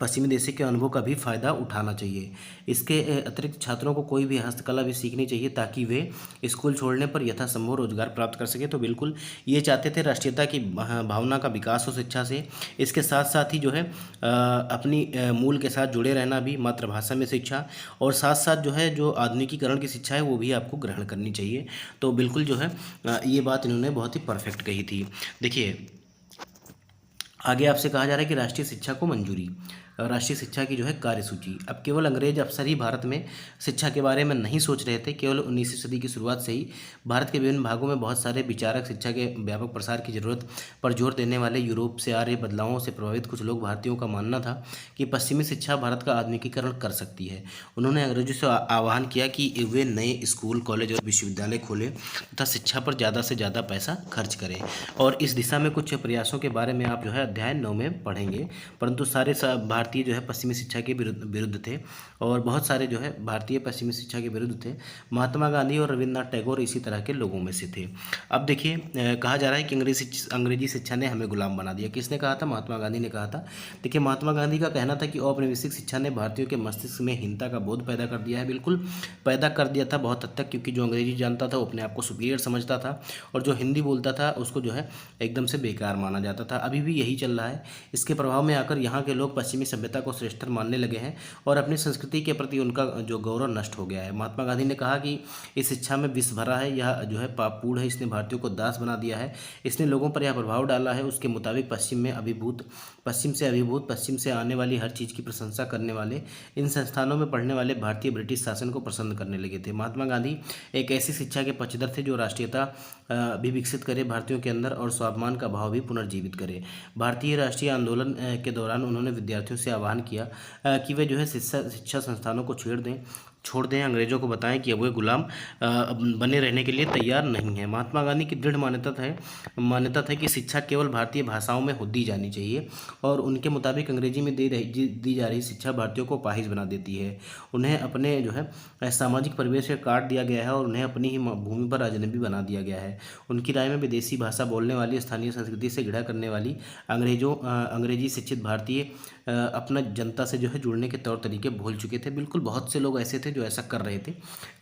पश्चिमी देशों के अनुभव का भी फ़ायदा उठाना चाहिए। इसके अतिरिक्त छात्रों को कोई भी हस्तकला भी सीखनी चाहिए ताकि वे स्कूल छोड़ने पर यथासंभव रोजगार प्राप्त कर सके। तो बिल्कुल ये चाहते थे राष्ट्रीयता की भावना का विकास हो शिक्षा से। इसके साथ साथ ही जो है अपनी मूल के साथ जुड़े रहना भी, मातृभाषा में शिक्षा, और साथ साथ जो है जो आधुनिकीकरण की शिक्षा है वो भी आपको ग्रहण करनी चाहिए। तो बिल्कुल जो है ये बात इन्होंने बहुत ही परफेक्ट कही थी। देखिए आगे आपसे कहा जा रहा है कि राष्ट्रीय शिक्षा को मंजूरी, राष्ट्रीय शिक्षा की जो है कार्यसूची। अब केवल अंग्रेज अफसर ही भारत में शिक्षा के बारे में नहीं सोच रहे थे। केवल 19वीं सदी की शुरुआत से ही भारत के विभिन्न भागों में बहुत सारे विचारक शिक्षा के व्यापक प्रसार की जरूरत पर जोर देने वाले यूरोप से आ रहे बदलावों से प्रभावित कुछ लोग भारतीयों का मानना था कि पश्चिमी शिक्षा भारत का आधुनिकीकरण कर सकती है। उन्होंने अंग्रेजों से आह्वान किया कि वे नए स्कूल, कॉलेज और विश्वविद्यालय खोलें तथा शिक्षा पर ज़्यादा से ज़्यादा पैसा खर्च करें। और इस दिशा में कुछ प्रयासों के बारे में आप जो है अध्याय 9 में पढ़ेंगे। परंतु सारे भारतीय जो है पश्चिमी शिक्षा के विरुद्ध थे, और बहुत सारे जो है भारतीय पश्चिमी शिक्षा के विरुद्ध थे। महात्मा गांधी और रविन्द्रनाथ टैगोर इसी तरह के लोगों में से थे। अब देखिए कहा जा रहा है कि अंग्रेजी शिक्षा ने हमें गुलाम बना दिया। किसने कहा था? महात्मा गांधी ने कहा था। देखिए महात्मा गांधी का कहना था कि औपनिवेशिक शिक्षा ने भारतीयों के मस्तिष्क में हीनता का बोध पैदा कर दिया है। बिल्कुल पैदा कर दिया था बहुत हद तक, क्योंकि जो अंग्रेजी जानता था वो अपने आप को सुपीरियर समझता था, और जो हिंदी बोलता था उसको जो है एकदम से बेकार माना जाता था। अभी भी यही चल रहा है। इसके प्रभाव में आकर यहाँ के लोग पश्चिमी सभ्यता को श्रेष्ठतर मानने लगे हैं और अपनी संस्कृति के प्रति उनका जो गौरव नष्ट हो गया है। महात्मा गांधी ने कहा कि इस शिक्षा में विष भरा है, यह जो है पापपूर्ण है, इसने भारतीयों को दास बना दिया है, इसने लोगों पर यह प्रभाव डाला है। उसके मुताबिक पश्चिम से आने वाली हर चीज़ की प्रशंसा करने वाले इन संस्थानों में पढ़ने वाले भारतीय ब्रिटिश शासन को पसंद करने लगे थे। महात्मा गांधी एक ऐसी शिक्षा के पक्षधर थे जो राष्ट्रीयता भी विकसित करे भारतीयों के अंदर, और स्वाभिमान का भाव भी पुनर्जीवित करे। भारतीय राष्ट्रीय आंदोलन के दौरान उन्होंने विद्यार्थियों से आह्वान किया कि वे जो है शिक्षा संस्थानों को छोड़ दें, अंग्रेजों को बताएं कि अब वे गुलाम बने रहने के लिए तैयार नहीं है। महात्मा गांधी की दृढ़ मान्यता था कि शिक्षा केवल भारतीय भाषाओं में दी जानी चाहिए, और उनके मुताबिक अंग्रेजी में दी जा रही शिक्षा भारतीयों को अपाहिज बना देती है। उन्हें अपने जो है सामाजिक परिवेश से काट दिया गया है और उन्हें अपनी ही भूमि पर अजनबी बना दिया गया है। उनकी राय में विदेशी भाषा बोलने वाली, स्थानीय संस्कृति से घृणा करने वाली अंग्रेजी शिक्षित भारतीय अपना जनता से जो है जुड़ने के तौर तरीके भूल चुके थे। बिल्कुल बहुत से लोग ऐसे थे जो ऐसा कर रहे थे।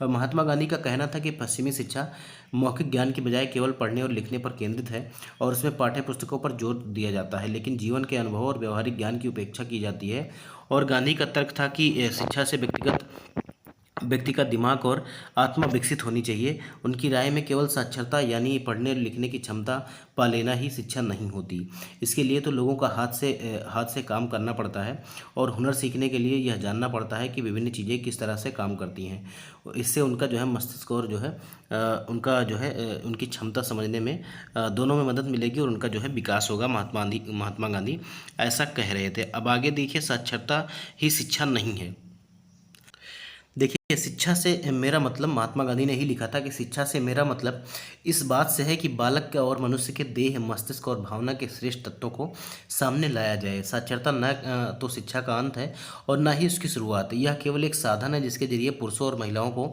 महात्मा गांधी का कहना था कि पश्चिमी शिक्षा मौखिक ज्ञान की बजाय केवल पढ़ने और लिखने पर केंद्रित है, और उसमें पाठ्य पुस्तकों पर जोर दिया जाता है, लेकिन जीवन के अनुभव और व्यवहारिक ज्ञान की उपेक्षा की जाती है। और गांधी का तर्क था कि शिक्षा से व्यक्ति का दिमाग और आत्मा विकसित होनी चाहिए। उनकी राय में केवल साक्षरता यानी पढ़ने और लिखने की क्षमता पा लेना ही शिक्षा नहीं होती। इसके लिए तो लोगों का हाथ से काम करना पड़ता है, और हुनर सीखने के लिए यह जानना पड़ता है कि विभिन्न चीज़ें किस तरह से काम करती हैं। इससे उनका जो है मस्तिष्क और जो है उनका जो है उनकी क्षमता समझने में दोनों में मदद मिलेगी और उनका जो है विकास होगा। महात्मा गांधी ऐसा कह रहे थे। अब आगे देखिए, साक्षरता ही शिक्षा नहीं है। देखिए शिक्षा से मेरा मतलब, महात्मा गांधी ने ही लिखा था कि शिक्षा से मेरा मतलब इस बात से है कि बालक के और मनुष्य के देह, मस्तिष्क और भावना के श्रेष्ठ तत्वों को सामने लाया जाए। साक्षरता न तो शिक्षा का अंत है और न ही उसकी शुरुआत है। यह केवल एक साधन है जिसके जरिए पुरुषों और महिलाओं को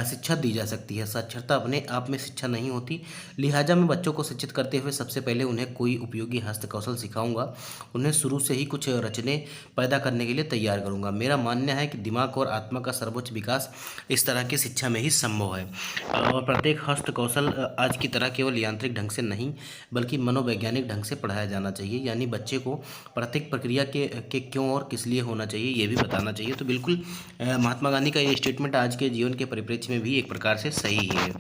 शिक्षा दी जा सकती है। साक्षरता अपने आप में शिक्षा नहीं होती। लिहाजा मैं बच्चों को शिक्षित करते हुए सबसे पहले उन्हें कोई उपयोगी हस्त कौशल सिखाऊंगा। उन्हें शुरू से ही कुछ रचने पैदा करने के लिए तैयार करूंगा। मेरा मानना है कि दिमाग और आत्मा का सर्वोच्च विकास इस तरह की शिक्षा में ही संभव है, और प्रत्येक हस्त कौशल आज की तरह केवल यांत्रिक ढंग से नहीं बल्कि मनोवैज्ञानिक ढंग से पढ़ाया जाना चाहिए। यानी बच्चे को प्रत्येक प्रक्रिया के क्यों और किस लिए होना चाहिए ये भी बताना चाहिए। तो बिल्कुल महात्मा गांधी का ये स्टेटमेंट आज के जीवन के परिप्रेक्ष्य में भी एक प्रकार से सही ही है।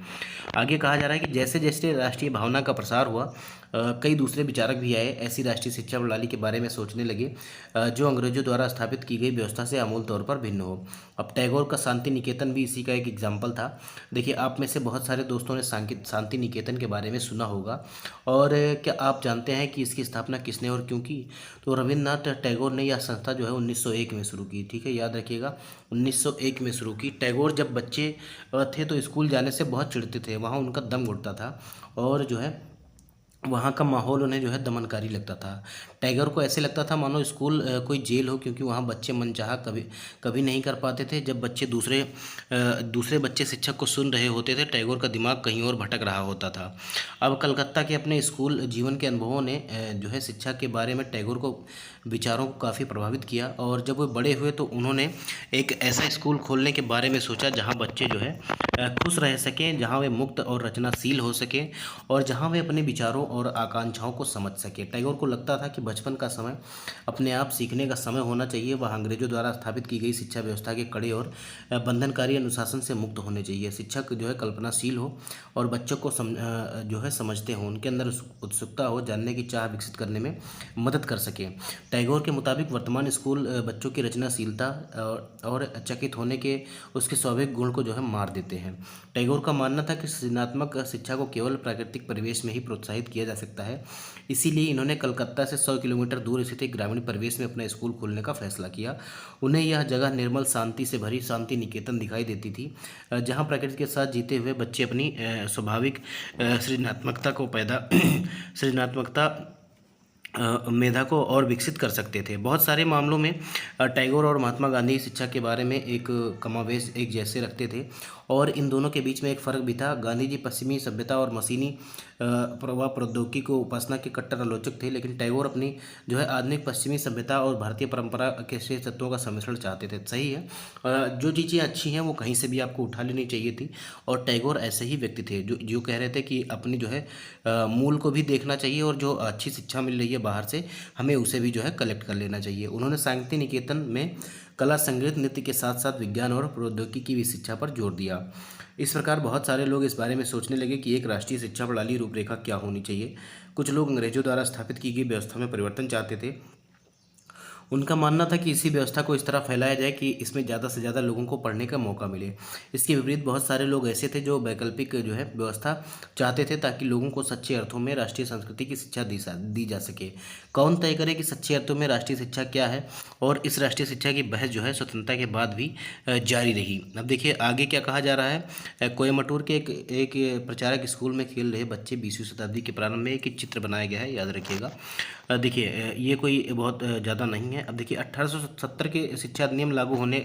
आगे कहा जा रहा है कि जैसे जैसे राष्ट्रीय भावना का प्रसार हुआ, कई दूसरे विचारक भी आए, ऐसी राष्ट्रीय शिक्षा प्रणाली के बारे में सोचने लगे जो अंग्रेजों द्वारा स्थापित की गई व्यवस्था से आमूल तौर पर भिन्न हो। अब टैगोर का शांति निकेतन भी इसी का एक एग्जाम्पल था। देखिए, आप में से बहुत सारे दोस्तों ने शांति निकेतन के बारे में सुना होगा। और क्या आप जानते हैं कि इसकी स्थापना किसने और क्यों की? तो रविन्द्रनाथ टैगोर ने यह संस्था जो है 1901 में शुरू की। ठीक है, याद रखिएगा, 1901 में शुरू की। टैगोर जब बच्चे थे तो स्कूल जाने से बहुत चिढ़ते थे, वहाँ उनका दम घुटता था और जो है वहाँ का माहौल उन्हें जो है दमनकारी लगता था। टैगोर को ऐसे लगता था मानो स्कूल कोई जेल हो, क्योंकि वहाँ बच्चे मनचाहा कभी कभी नहीं कर पाते थे। जब बच्चे दूसरे बच्चे शिक्षक को सुन रहे होते थे, टैगोर का दिमाग कहीं और भटक रहा होता था। अब कलकत्ता के अपने स्कूल जीवन के अनुभवों ने जो है शिक्षा के बारे में टैगोर को विचारों को काफ़ी प्रभावित किया। और जब वो बड़े हुए तो उन्होंने एक ऐसा स्कूल खोलने के बारे में सोचा जहाँ बच्चे जो है खुश रह सकें, जहाँ वे मुक्त और रचनाशील हो सकें और जहाँ वे अपने विचारों और आकांक्षाओं को समझ सके। टैगोर को लगता था कि बचपन का समय अपने आप सीखने का समय होना चाहिए। वह अंग्रेजों द्वारा स्थापित की गई शिक्षा व्यवस्था के कड़े और बंधनकारी अनुशासन से मुक्त होने चाहिए। शिक्षक जो है कल्पनाशील हो और बच्चों को जो है समझते हों, उनके अंदर उत्सुकता हो, जानने की चाह विकसित करने में मदद कर सके। टैगोर के मुताबिक वर्तमान स्कूल बच्चों की रचनाशीलता और चकित होने के उसके स्वाभाविक गुण को जो है मार देते हैं। टैगोर का मानना था कि सृजनात्मक शिक्षा को केवल प्राकृतिक परिवेश में ही प्रोत्साहित किया जा सकता है। इसीलिए इन्होंने कलकत्ता से 100 किलोमीटर दूर स्थित एक ग्रामीण परिवेश में अपना स्कूल खोलने का फैसला किया। उन्हें यह जगह निर्मल शांति से भरी शांति निकेतन दिखाई देती थी, जहाँ प्रकृति के साथ जीते हुए बच्चे अपनी स्वाभाविक सृजनात्मकता मेधा को और विकसित कर सकते थे। बहुत सारे मामलों में टैगोर और महात्मा गांधी शिक्षा के बारे में एक कमावेश एक जैसे रखते थे और इन दोनों के बीच में एक फ़र्क भी था। गांधी जी पश्चिमी सभ्यता और मशीनी प्रौद्योगिकी को उपासना के कट्टर आलोचक थे, लेकिन टैगोर अपनी जो है आधुनिक पश्चिमी सभ्यता और भारतीय परंपरा के शेष तत्वों का सम्मिश्रण चाहते थे। सही है, जो चीज़ें अच्छी हैं वो कहीं से भी आपको उठा लेनी चाहिए थी और टैगोर ऐसे ही व्यक्ति थे जो कह रहे थे कि अपनी जो है मूल को भी देखना चाहिए और जो अच्छी शिक्षा मिल रही है बाहर से, हमें उसे भी जो है कलेक्ट कर लेना चाहिए। उन्होंने शांति निकेतन में कला, संगीत, नृत्य के साथ साथ विज्ञान और प्रौद्योगिकी की भी शिक्षा पर जोर दिया। इस प्रकार बहुत सारे लोग इस बारे में सोचने लगे कि एक राष्ट्रीय शिक्षा प्रणाली रूपरेखा क्या होनी चाहिए। कुछ लोग अंग्रेजों द्वारा स्थापित की गई व्यवस्था में परिवर्तन चाहते थे। उनका मानना था कि इसी व्यवस्था को इस तरह फैलाया जाए कि इसमें ज़्यादा से ज़्यादा लोगों को पढ़ने का मौका मिले। इसके विपरीत बहुत सारे लोग ऐसे थे जो वैकल्पिक जो है व्यवस्था चाहते थे, ताकि लोगों को सच्चे अर्थों में राष्ट्रीय संस्कृति की शिक्षा दी जा सके। कौन तय करे कि सच्चे अर्थों में राष्ट्रीय शिक्षा क्या है? और इस राष्ट्रीय शिक्षा की बहस जो है स्वतंत्रता के बाद भी जारी रही। अब देखिए आगे क्या कहा जा रहा है। कोयम्बटूर के एक प्रचारक स्कूल में खेल रहे बच्चे 20वीं शताब्दी के प्रारंभ में एक चित्र बनाया गया है, याद रखिएगा। देखिए ये कोई बहुत ज़्यादा नहीं है। अब देखिए 1870 के शिक्षा अधिनियम लागू होने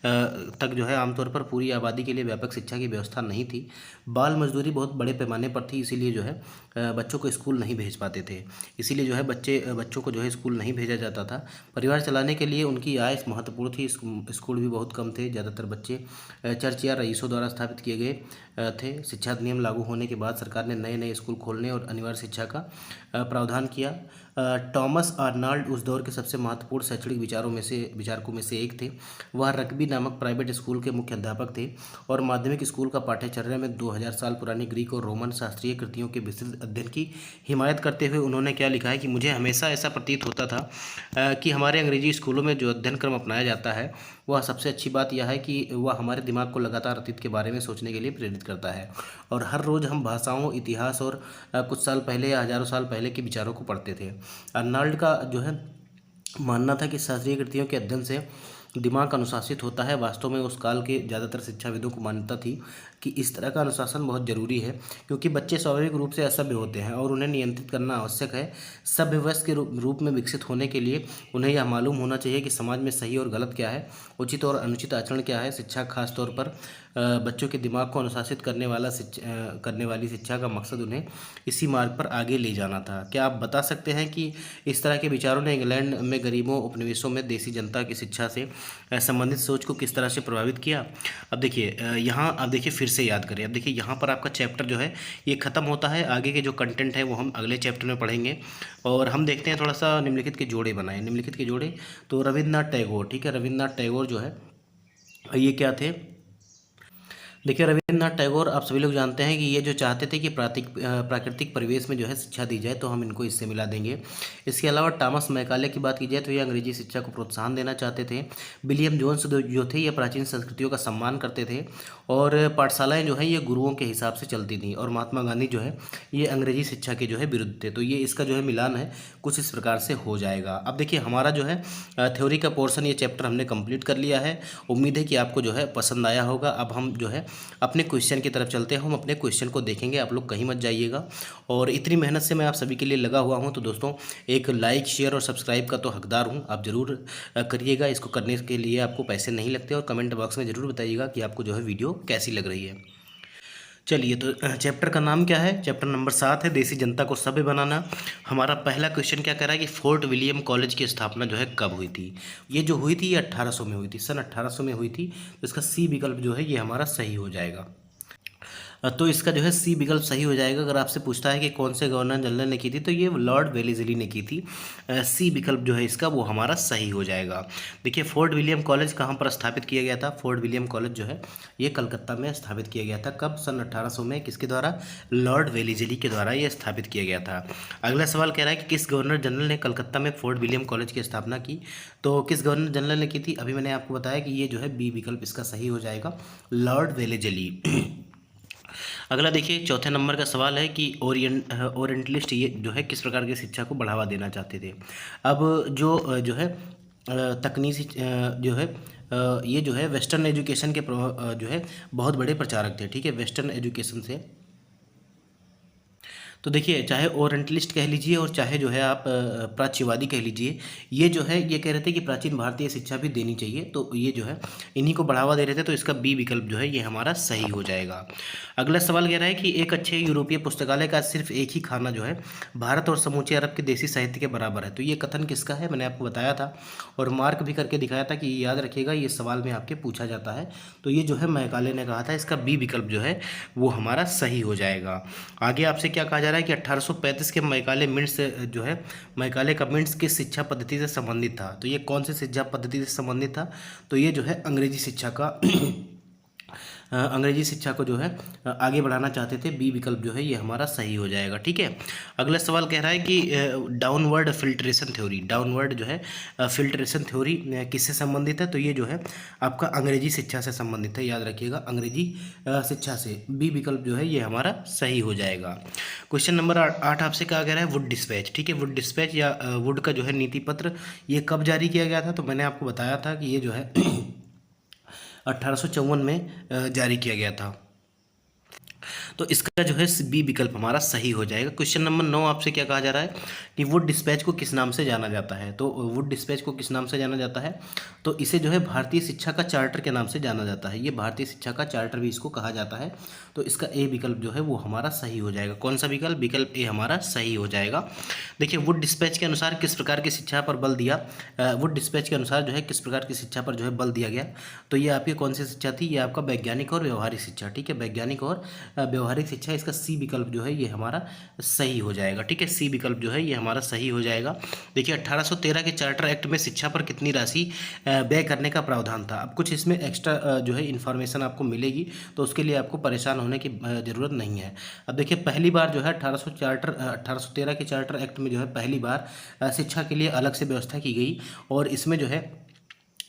तक जो है आमतौर पर पूरी आबादी के लिए व्यापक शिक्षा की व्यवस्था नहीं थी। बाल मजदूरी बहुत बड़े पैमाने पर थी, इसीलिए जो है बच्चों को स्कूल नहीं भेज पाते थे। इसीलिए जो है बच्चों को जो है स्कूल नहीं भेजा जाता था। परिवार चलाने के लिए उनकी आय महत्वपूर्ण थी। स्कूल भी बहुत कम थे। ज़्यादातर बच्चे चर्च या रईसों द्वारा स्थापित किए गए थे। शिक्षा अधिनियम लागू होने के बाद सरकार ने नए नए स्कूल खोलने और अनिवार्य शिक्षा का प्रावधान किया। टॉमस आर्नाल्ड उस दौर के सबसे महत्वपूर्ण शैक्षणिक विचारकों में से एक थे। वह रग्बी नामक प्राइवेट स्कूल के मुख्य अध्यापक थे और माध्यमिक स्कूल का पाठ्यचर्या में 2000 साल पुरानी ग्रीक और रोमन शास्त्रीय कृतियों के विस्तृत अध्ययन की हिमायत करते हुए उन्होंने क्या लिखा है कि मुझे हमेशा ऐसा प्रतीत होता था कि हमारे अंग्रेजी स्कूलों में जो अध्ययन क्रम अपनाया जाता है वह सबसे अच्छी बात यह है कि वह हमारे दिमाग को लगातार अतीत के बारे में सोचने के लिए प्रेरित करता है और हर रोज़ हम भाषाओं, इतिहास और कुछ साल पहले या हज़ारों साल पहले के विचारों को पढ़ते थे। अर्नाल्ड का जो है मानना था कि शास्त्रीय कृतियों के अध्ययन से दिमाग अनुशासित होता है। वास्तव में उस काल के ज़्यादातर शिक्षाविदों को मान्यता थी कि इस तरह का अनुशासन बहुत ज़रूरी है, क्योंकि बच्चे स्वाभाविक रूप से असभ्य होते हैं और उन्हें नियंत्रित करना आवश्यक है। सभ्य वयस्क के रूप में विकसित होने के लिए उन्हें यह मालूम होना चाहिए कि समाज में सही और गलत क्या है, उचित और अनुचित आचरण क्या है। शिक्षा खासतौर पर बच्चों के दिमाग को अनुशासित करने वाली शिक्षा का मकसद उन्हें इसी मार्ग पर आगे ले जाना था। क्या आप बता सकते हैं कि इस तरह के विचारों ने इंग्लैंड में गरीबों, उपनिवेशों में देसी जनता की शिक्षा से संबंधित सोच को किस तरह से प्रभावित किया? अब देखिए फिर से याद करें। अब देखिए यहाँ पर आपका चैप्टर जो है ये ख़त्म होता है। आगे के जो कंटेंट है वो हम अगले चैप्टर में पढ़ेंगे और हम देखते हैं थोड़ा सा निम्नलिखित के जोड़े बनाए। निम्नलिखित के जोड़े तो रविन्द्रनाथ टैगोर, ठीक है, रविन्द्रनाथ टैगोर जो है ये क्या थे? देखिए रविन्द्रनाथ टैगोर आप सभी लोग जानते हैं कि ये जो चाहते थे कि प्राकृतिक परिवेश में जो है शिक्षा दी जाए, तो हम इनको इससे मिला देंगे। इसके अलावा टॉमस मैकाले की बात की जाए तो ये अंग्रेजी शिक्षा को प्रोत्साहन देना चाहते थे। विलियम जोन्स जो थे ये प्राचीन संस्कृतियों का सम्मान करते थे और पाठशालाएँ जो हैं ये गुरुओं के हिसाब से चलती थी। और महात्मा गांधी जो है ये अंग्रेजी शिक्षा के जो है विरुद्ध थे। तो ये इसका जो है मिलान है कुछ इस प्रकार से हो जाएगा। अब देखिए हमारा जो है थ्योरी का पोर्शन ये चैप्टर हमने कंप्लीट कर लिया है। उम्मीद है कि आपको जो है पसंद आया होगा। अब हम जो है अपने क्वेश्चन की तरफ चलते हैं। हम अपने क्वेश्चन को देखेंगे, आप लोग कहीं मत जाइएगा। और इतनी मेहनत से मैं आप सभी के लिए लगा हुआ हूं, तो दोस्तों एक लाइक शेयर और सब्सक्राइब का तो हकदार हूं, आप ज़रूर करिएगा। इसको करने के लिए आपको पैसे नहीं लगते। और कमेंट बॉक्स में ज़रूर बताइएगा कि आपको जो है वीडियो कैसी लग रही है। चलिए, तो चैप्टर का नाम क्या है? चैप्टर नंबर 7 है देसी जनता को सभ्य बनाना। हमारा पहला क्वेश्चन क्या कह रहा है कि फोर्ट विलियम कॉलेज की स्थापना जो है कब हुई थी? ये जो हुई थी ये 1800 में हुई थी, सन 1800 में हुई थी। तो इसका सी विकल्प जो है ये हमारा सही हो जाएगा। तो इसका जो है सी विकल्प सही हो जाएगा। अगर आपसे पूछता है कि कौन से गवर्नर जनरल ने की थी, तो ये लॉर्ड वेलेस्ली ने की थी। सी विकल्प जो है इसका वो हमारा सही हो जाएगा। देखिए फोर्ट विलियम कॉलेज कहाँ पर स्थापित किया गया था? फोर्ट विलियम कॉलेज जो है ये कलकत्ता में स्थापित किया गया था। कब? सन 1800 में। किसके द्वारा? लॉर्ड वेलेस्ली के द्वारा ये स्थापित किया गया था। अगला सवाल कह रहा है कि किस गवर्नर जनरल ने कलकत्ता में फोर्ट विलियम कॉलेज की स्थापना की? तो किस गवर्नर जनरल ने की थी? अभी मैंने आपको बताया कि ये जो है बी विकल्प इसका सही हो जाएगा, लॉर्ड वेलेस्ली। अगला देखिए चौथे नंबर का सवाल है कि ओरिएंटलिस्ट ये जो है किस प्रकार की शिक्षा को बढ़ावा देना चाहते थे? अब जो है तकनीकी जो है ये जो है वेस्टर्न एजुकेशन के जो है बहुत बड़े प्रचारक थे। ठीक है, वेस्टर्न एजुकेशन से। तो देखिए चाहे ओरिएंटलिस्ट कह लीजिए और चाहे जो है आप प्राच्यवादी कह लीजिए, ये जो है ये कह रहे थे कि प्राचीन भारतीय शिक्षा भी देनी चाहिए। तो ये जो है इन्हीं को बढ़ावा दे रहे थे। तो इसका बी विकल्प जो है ये हमारा सही हो जाएगा। अगला सवाल कह रहा है कि एक अच्छे यूरोपीय पुस्तकालय का सिर्फ एक ही खाना जो है भारत और समूचे अरब के देसी साहित्य के बराबर है। तो ये कथन किसका है? मैंने आपको बताया था और मार्क भी करके दिखाया था कि याद रखिएगा ये सवाल में आपके पूछा जाता है। तो ये जो है मैकाले ने कहा था। इसका बी विकल्प जो है वो हमारा सही हो जाएगा। आगे आपसे क्या कहा जा रहा है कि 1835 के मैकाले मिंट्स जो है मैकाले का मिंट्स किस शिक्षा पद्धति से संबंधित था? तो ये कौन सी शिक्षा पद्धति से संबंधित था? तो ये जो है अंग्रेजी शिक्षा का अंग्रेजी शिक्षा को जो है आगे बढ़ाना चाहते थे। बी विकल्प जो है ये हमारा सही हो जाएगा। ठीक है, अगला सवाल कह रहा है कि डाउनवर्ड फिल्ट्रेशन थ्योरी, डाउनवर्ड जो है फिल्ट्रेशन थ्योरी किससे संबंधित है? तो ये जो है आपका अंग्रेजी शिक्षा से संबंधित है। याद रखिएगा अंग्रेजी शिक्षा से। बी विकल्प जो है ये हमारा सही हो जाएगा। क्वेश्चन नंबर 8 आपसे कहा गया है वुड डिस्पैच। ठीक है, वुड डिस्पैच या वुड का जो है नीति पत्र ये कब जारी किया गया था? तो मैंने आपको बताया था कि ये जो है 1854 में जारी किया गया था। तो इसका जो है बी विकल्प हमारा सही हो जाएगा। क्वेश्चन नंबर 9 आपसे क्या कहा जा रहा है कि वुड डिस्पैच को किस नाम से जाना जाता है? तो वुड डिस्पैच को किस नाम से जाना जाता है? तो इसे जो है भारतीय शिक्षा का चार्टर के नाम से जाना जाता है। ये भारतीय शिक्षा का चार्टर भी इसको कहा जाता है। तो इसका ए विकल्प जो है वो हमारा सही हो जाएगा। कौन सा विकल्प? विकल्प ए हमारा सही हो जाएगा। देखिए वुड डिस्पैच के अनुसार किस प्रकार की शिक्षा पर बल दिया? वुड डिस्पैच के अनुसार जो है किस प्रकार की शिक्षा पर जो है बल दिया गया? तो ये आपकी कौन सी शिक्षा थी? ये आपका वैज्ञानिक और व्यवहारिक शिक्षा। ठीक है, वैज्ञानिक और व्यवहारिक शिक्षा। इसका सी विकल्प जो है ये हमारा सही हो जाएगा। ठीक है, सी विकल्प जो है ये हमारा सही हो जाएगा। देखिए 1813 के चार्टर एक्ट में शिक्षा पर कितनी राशि व्यय करने का प्रावधान था? अब कुछ इसमें एक्स्ट्रा जो है इन्फॉर्मेशन आपको मिलेगी, तो उसके लिए आपको परेशान होने की ज़रूरत नहीं है। अब देखिए पहली बार जो है 1813 के चार्टर एक्ट में जो है पहली बार शिक्षा के लिए अलग से व्यवस्था की गई और इसमें जो है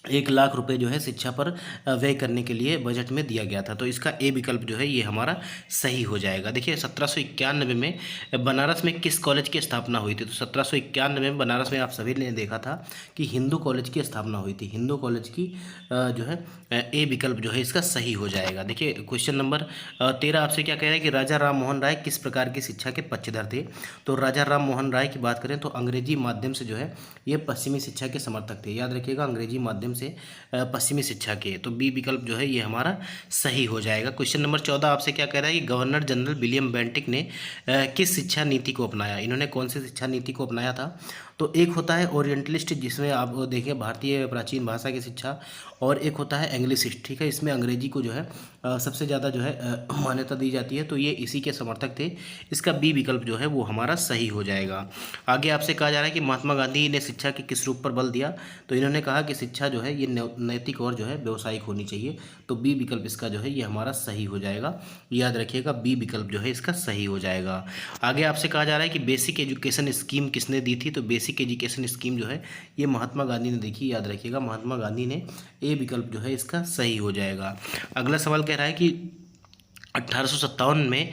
1,00,000 रुपये जो है शिक्षा पर व्यय करने के लिए बजट में दिया गया था। तो इसका ए विकल्प जो है ये हमारा सही हो जाएगा। देखिए 1791 में बनारस में किस कॉलेज की स्थापना हुई थी? तो 1791 में बनारस में आप सभी ने देखा था कि हिंदू कॉलेज की स्थापना हुई थी। हिंदू कॉलेज की जो है ए विकल्प जो है इसका सही हो जाएगा। देखिए क्वेश्चन नंबर 13 आपसे क्या कह रहा है कि राजा राम मोहन राय किस प्रकार की शिक्षा के पक्षधर थे? तो राजा राम मोहन राय की बात करें तो अंग्रेजी माध्यम से जो है ये पश्चिमी शिक्षा के समर्थक थे। याद रखिएगा अंग्रेजी माध्यम से पश्चिमी शिक्षा के। तो बी विकल्प जो है ये हमारा सही हो जाएगा। क्वेश्चन नंबर 14 आपसे क्या कह रहा है कि गवर्नर जनरल विलियम बेंटिक ने किस शिक्षा नीति को अपनाया? इन्होंने कौन सी शिक्षा नीति को अपनाया था? तो एक होता है ओरिएंटलिस्ट, जिसमें आप देखें भारतीय प्राचीन भाषा की शिक्षा, और एक होता है एंग्लिसिस्ट, ठीक है, इसमें अंग्रेजी को जो है सबसे ज़्यादा जो है मान्यता दी जाती है। तो ये इसी के समर्थक थे। इसका बी विकल्प जो है वो हमारा सही हो जाएगा। आगे आपसे कहा जा रहा है कि महात्मा गांधी ने शिक्षा के किस रूप पर बल दिया। तो इन्होंने कहा कि शिक्षा जो है ये नैतिक और जो है व्यावसायिक होनी चाहिए। तो बी विकल्प इसका जो है ये हमारा सही हो जाएगा। याद रखिएगा, बी विकल्प जो है इसका सही हो जाएगा। आगे आपसे कहा जा रहा है कि बेसिक एजुकेशन स्कीम किसने दी थी। तो बेसिक एजुकेशन स्कीम जो है ये महात्मा गांधी ने देखी। याद रखिएगा, महात्मा गांधी ने। ए विकल्प जो है इसका सही हो जाएगा। अगला सवाल कह रहा है कि 1857 में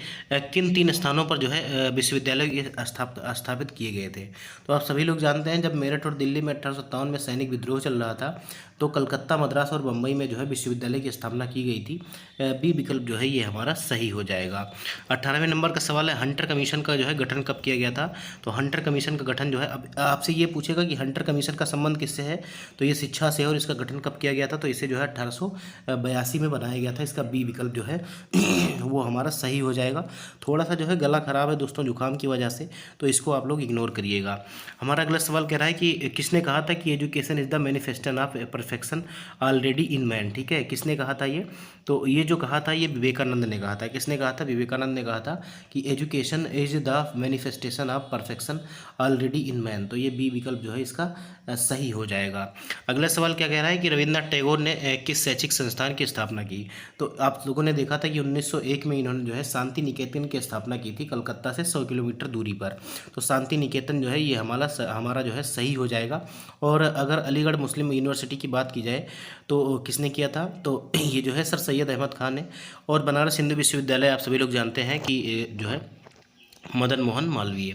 किन 3 स्थानों पर जो है विश्वविद्यालय स्थापित किए गए थे। तो आप सभी लोग जानते हैं, जब मेरठ और दिल्ली में 1857 में सैनिक विद्रोह चल रहा था, तो कलकत्ता, मद्रास और बम्बई में जो है विश्वविद्यालय की स्थापना की गई थी। बी विकल्प जो है ये हमारा सही हो जाएगा। 18वें नंबर का सवाल है, हंटर कमीशन का जो है गठन कब किया गया था। तो हंटर कमीशन का गठन जो है, अब आपसे ये पूछेगा कि हंटर कमीशन का संबंध किससे है। तो ये शिक्षा से है, और इसका गठन कब किया गया था। तो इसे जो है 1882 में बनाया गया था। इसका बी विकल्प जो है वो हमारा सही हो जाएगा। थोड़ा सा जो है गला खराब है दोस्तों जुकाम की वजह से, तो इसको आप लोग इग्नोर करिएगा। हमारा अगला सवाल कह रहा है कि किसने कहा था कि education is the manifestation of perfection already in man. ठीक है, किसने कहा था ये। तो ये जो कहा था ये विवेकानंद ने कहा था। किसने कहा था, विवेकानंद ने कहा था कि education is the manifestation of perfection already in man. तो ये बी विकल्प जो है इसका सही हो जाएगा। अगला सवाल क्या कह रहा है कि रविन्द्रनाथ टैगोर ने किस शैक्षिक संस्थान की स्थापना की। तो आप लोगों ने देखा था कि 1901 में इन्होंने जो है शांति निकेतन की स्थापना की थी, कलकत्ता से 100 किलोमीटर दूरी पर। तो शांति निकेतन जो है ये हमारा जो है सही हो जाएगा। और अगर अलीगढ़ मुस्लिम यूनिवर्सिटी की बात की जाए तो किसने किया था। तो ये जो है सर सैयद अहमद खान ने। और बनारस हिंदू विश्वविद्यालय आप सभी लोग जानते हैं कि जो है मदन मोहन मालवीय।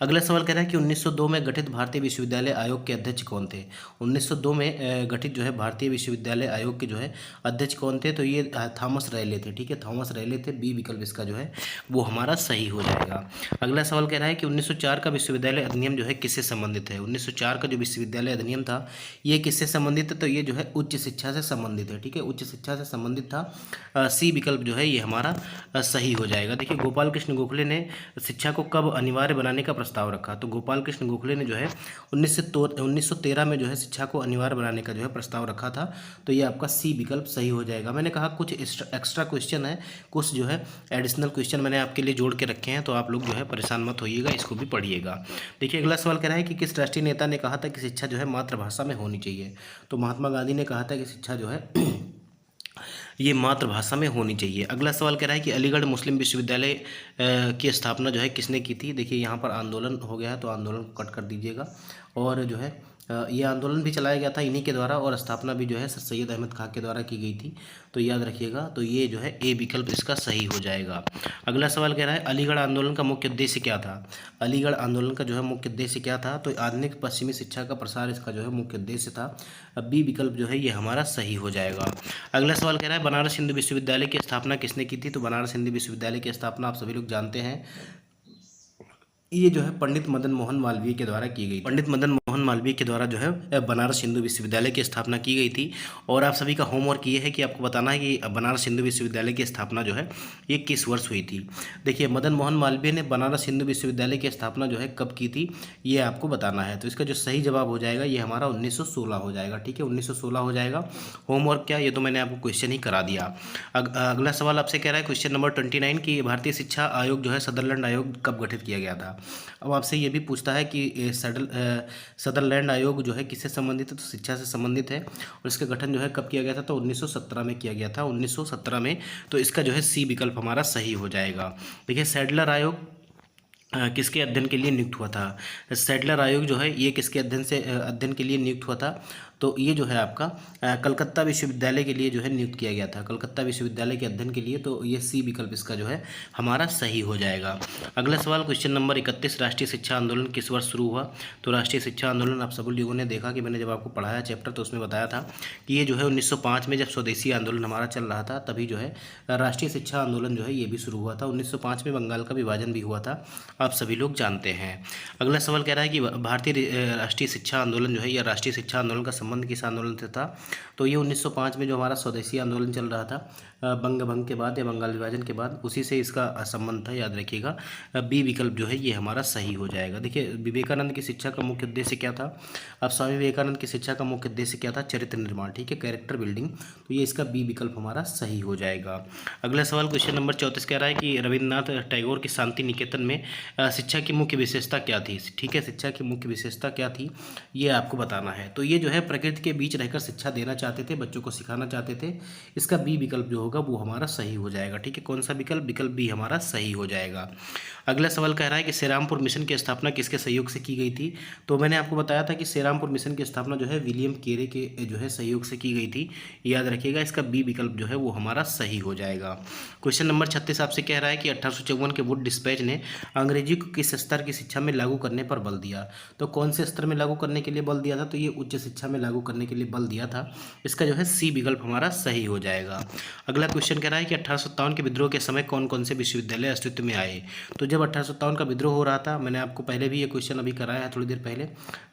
अगला सवाल कह रहा है कि 1902 में गठित भारतीय विश्वविद्यालय आयोग के अध्यक्ष कौन थे। 1902 में गठित जो है भारतीय विश्वविद्यालय आयोग के जो है अध्यक्ष कौन थे। तो ये थॉमस रैले थे। ठीक है, थॉमस रैले थे। बी विकल्प इसका जो है वो हमारा सही हो जाएगा। अगला सवाल कह रहा है कि 1904 का विश्वविद्यालय अधिनियम जो है किससे संबंधित है। 1904 का जो विश्वविद्यालय अधिनियम था ये किससे संबंधित है। तो ये जो है उच्च शिक्षा से संबंधित है। ठीक है, उच्च शिक्षा से संबंधित था। सी विकल्प जो है ये हमारा सही हो जाएगा। देखिए, गोपाल कृष्ण गोखले ने शिक्षा को कब अनिवार्य बनाने का प्रस्ताव रखा। तो गोपाल कृष्ण गोखले ने जो है 1913 में जो है शिक्षा को अनिवार्य बनाने का जो है प्रस्ताव रखा था। तो ये आपका सी विकल्प सही हो जाएगा। मैंने कहा कुछ एक्स्ट्रा क्वेश्चन है, कुछ जो है एडिशनल क्वेश्चन मैंने आपके लिए जोड़ के रखे हैं, तो आप लोग जो है परेशान मत होइएगा, इसको भी पढ़िएगा। देखिए, अगला सवाल कह रहा है कि किस राष्ट्रीय नेता ने कहा था कि शिक्षा जो है मातृभाषा में होनी चाहिए। तो महात्मा गांधी ने कहा था कि शिक्षा जो है ये मातृभाषा में होनी चाहिए। अगला सवाल कह रहा है कि अलीगढ़ मुस्लिम विश्वविद्यालय की स्थापना जो है किसने की थी। देखिए, यहाँ पर आंदोलन हो गया है, तो आंदोलन को कट कर दीजिएगा। और जो है ये आंदोलन भी चलाया गया था इन्हीं के द्वारा, और स्थापना भी जो है सर सैयद अहमद खान के द्वारा की गई थी। तो याद रखिएगा, तो ये जो है ए विकल्प इसका सही हो जाएगा। अगला सवाल कह रहा है अलीगढ़ आंदोलन का मुख्य उद्देश्य क्या था। अलीगढ़ आंदोलन का जो है मुख्य उद्देश्य क्या था। तो आधुनिक पश्चिमी शिक्षा का प्रसार इसका जो है मुख्य उद्देश्य था। बी विकल्प जो है ये हमारा सही हो जाएगा। अगला सवाल कह रहा है बनारस हिंदू विश्वविद्यालय की स्थापना किसने की थी। तो बनारस हिंदू विश्वविद्यालय की स्थापना आप सभी लोग जानते हैं, ये जो है पंडित मदन मोहन मालवीय के द्वारा की गई। पंडित मदन मोहन मालवीय के द्वारा जो है बनारस हिंदू विश्वविद्यालय की स्थापना की गई थी। और आप सभी का होमवर्क ये है कि आपको बताना है कि बनारस हिंदू विश्वविद्यालय की स्थापना जो है ये किस वर्ष हुई थी। देखिए, मदन मोहन मालवीय ने बनारस हिंदू विश्वविद्यालय की स्थापना जो है कब की थी, ये आपको बताना है। तो इसका जो सही जवाब हो जाएगा ये हमारा 1916 हो जाएगा। ठीक है, 1916 हो जाएगा। होमवर्क क्या, ये तो मैंने आपको क्वेश्चन ही करा दिया। अगला सवाल आपसे कह रहा है क्वेश्चन नंबर 29 की भारतीय शिक्षा आयोग जो है सदरलैंड आयोग कब गठित किया गया था। अब आपसे ये भी पूछता है कि सदरलैंड आयोग जो है किससे संबंधित है। तो शिक्षा से संबंधित है। और इसका गठन जो है कब किया गया था। तो 1917 में किया गया था, 1917 में। तो इसका जो है सी विकल्प हमारा सही हो जाएगा। देखिए, सैडलर आयोग किसके अध्ययन के लिए नियुक्त हुआ था। सैडलर आयोग जो है ये किसके अध्ययन के लिए नियुक्त हुआ था। तो ये जो है आपका कलकत्ता विश्वविद्यालय के लिए जो है नियुक्त किया गया था, कलकत्ता विश्वविद्यालय के अध्ययन के लिए। तो ये सी विकल्प इसका जो है हमारा सही हो जाएगा। अगला सवाल क्वेश्चन नंबर 31 राष्ट्रीय शिक्षा आंदोलन किस वर्ष शुरू हुआ। तो राष्ट्रीय शिक्षा आंदोलन आप सभी लोगों ने देखा कि मैंने जब आपको पढ़ाया चैप्टर तो उसमें बताया था कि ये जो है 1905 में जब स्वदेशी आंदोलन हमारा चल रहा था तभी जो है राष्ट्रीय शिक्षा आंदोलन जो है ये भी शुरू हुआ था। 1905 में बंगाल का विभाजन भी हुआ था, आप सभी लोग जानते हैं। अगला सवाल कह रहा है कि भारतीय राष्ट्रीय शिक्षा आंदोलन जो है या राष्ट्रीय शिक्षा आंदोलन का संबंध किस आंदोलन से था। तो ये 1905 में जो हमारा स्वदेशी आंदोलन चल रहा था बंग भंग के बाद या बंगाल विभाजन के बाद, उसी से इसका संबंध था, याद रखिएगा। बी विकल्प जो है ये हमारा सही हो जाएगा। देखिए, विवेकानंद की शिक्षा का मुख्य उद्देश्य क्या था? अब स्वामी विवेकानंद की शिक्षा का मुख्य उद्देश्य क्या था? चरित्र निर्माण, ठीक है, कैरेक्टर बिल्डिंग। तो ये इसका बी विकल्प हमारा सही हो जाएगा। अगला सवाल क्वेश्चन नंबर 34 कह रहा है कि रविन्द्रनाथ टैगोर की शांति निकेतन में शिक्षा की मुख्य विशेषता क्या थी? ठीक है, शिक्षा की मुख्य विशेषता क्या थी ये आपको बताना है। तो ये जो है प्रकृति के बीच रहकर शिक्षा देना चाहते थे, बच्चों को सिखाना चाहते थे। इसका बी विकल्प जो होगा वो हमारा सही हो जाएगा। ठीक है, कौन सा विकल्प? विकल्प बी हमारा सही हो जाएगा। अगला सवाल कह रहा है कि श्रीरामपुर मिशन की स्थापना किसके सहयोग से की गई थी? तो मैंने आपको बताया था कि श्रीरामपुर मिशन की स्थापना जो है विलियम केरे के जो है सहयोग से की गई थी, याद रखिएगा। इसका बी विकल्प जो है वो हमारा सही हो जाएगा। क्वेश्चन नंबर 36 आपसे कह रहा है कि 1854 के वुड डिस्पैच ने अंग्रेजी को किस स्तर की शिक्षा में लागू करने पर बल दिया? तो कौन से स्तर में लागू करने के लिए बल दिया था? तो ये उच्च शिक्षा में लागू करने के लिए बल दिया था। इसका जो है सी विकल्प हमारा सही हो जाएगा। अगला क्वेश्चन कह रहा है कि 1857 के विद्रोह के समय कौन कौन से विश्वविद्यालय अस्तित्व में आए? तो जब 1857 का विद्रोह हो रहा था, मैंने आपको पहले भी ये क्वेश्चन अभी कराया है थोड़ी देर पहले,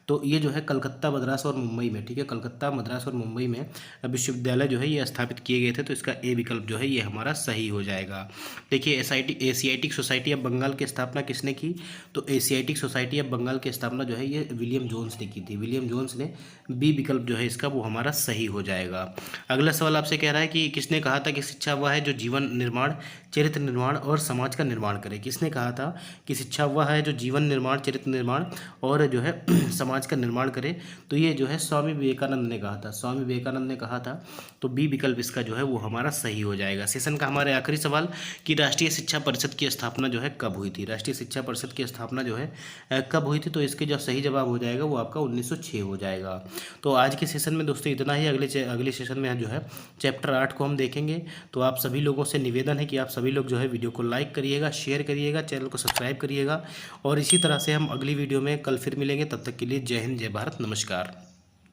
तो ये जो है कलकत्ता, मद्रास और मुंबई में, ठीक है, कलकत्ता, मद्रास और मुंबई में विश्वविद्यालय जो है ये स्थापित किए गए थे। तो इसका ए विकल्प जो है ये हमारा सही हो जाएगा। देखिए, एशियाटिक सोसाइटी ऑफ बंगाल की स्थापना किसने की? तो एशियाटिक सोसाइटी ऑफ बंगाल की स्थापना जो है ये विलियम जोन्स ने की थी। विलियम जोन्स ने, बी विकल्प जो है इसका वो हमारा सही हो जाएगा। अगला सवाल आपसे कह रहा है कि किसने कहा था कि शिक्षा वह है जो जीवन निर्माण, चरित्र निर्माण और समाज का निर्माण करे? किसने कहा था कि शिक्षा वह है जो जीवन निर्माण, चरित्र निर्माण और जो है समाज का निर्माण करे? तो ये जो है स्वामी विवेकानंद ने कहा था। स्वामी विवेकानंद ने कहा था। तो बी विकल्प इसका जो है वो हमारा सही हो जाएगा। सेशन का हमारे आखिरी सवाल कि राष्ट्रीय शिक्षा परिषद की स्थापना जो है कब हुई थी? राष्ट्रीय शिक्षा परिषद की स्थापना जो है कब हुई थी? तो इसके जो सही जवाब हो जाएगा वो आपका 1906 हो जाएगा। तो आज के सेशन में दोस्तों इतना ही। अगले सेशन में जो है चैप्टर 8 को हम देखेंगे। तो आप सभी लोगों से निवेदन है कि आप सभी लोग जो है वीडियो को लाइक करिएगा, शेयर करिएगा, चैनल को सब्सक्राइब करिएगा। और इसी तरह से हम अगली वीडियो में कल फिर मिलेंगे। तब तक के लिए जय हिंद, जय भारत, नमस्कार।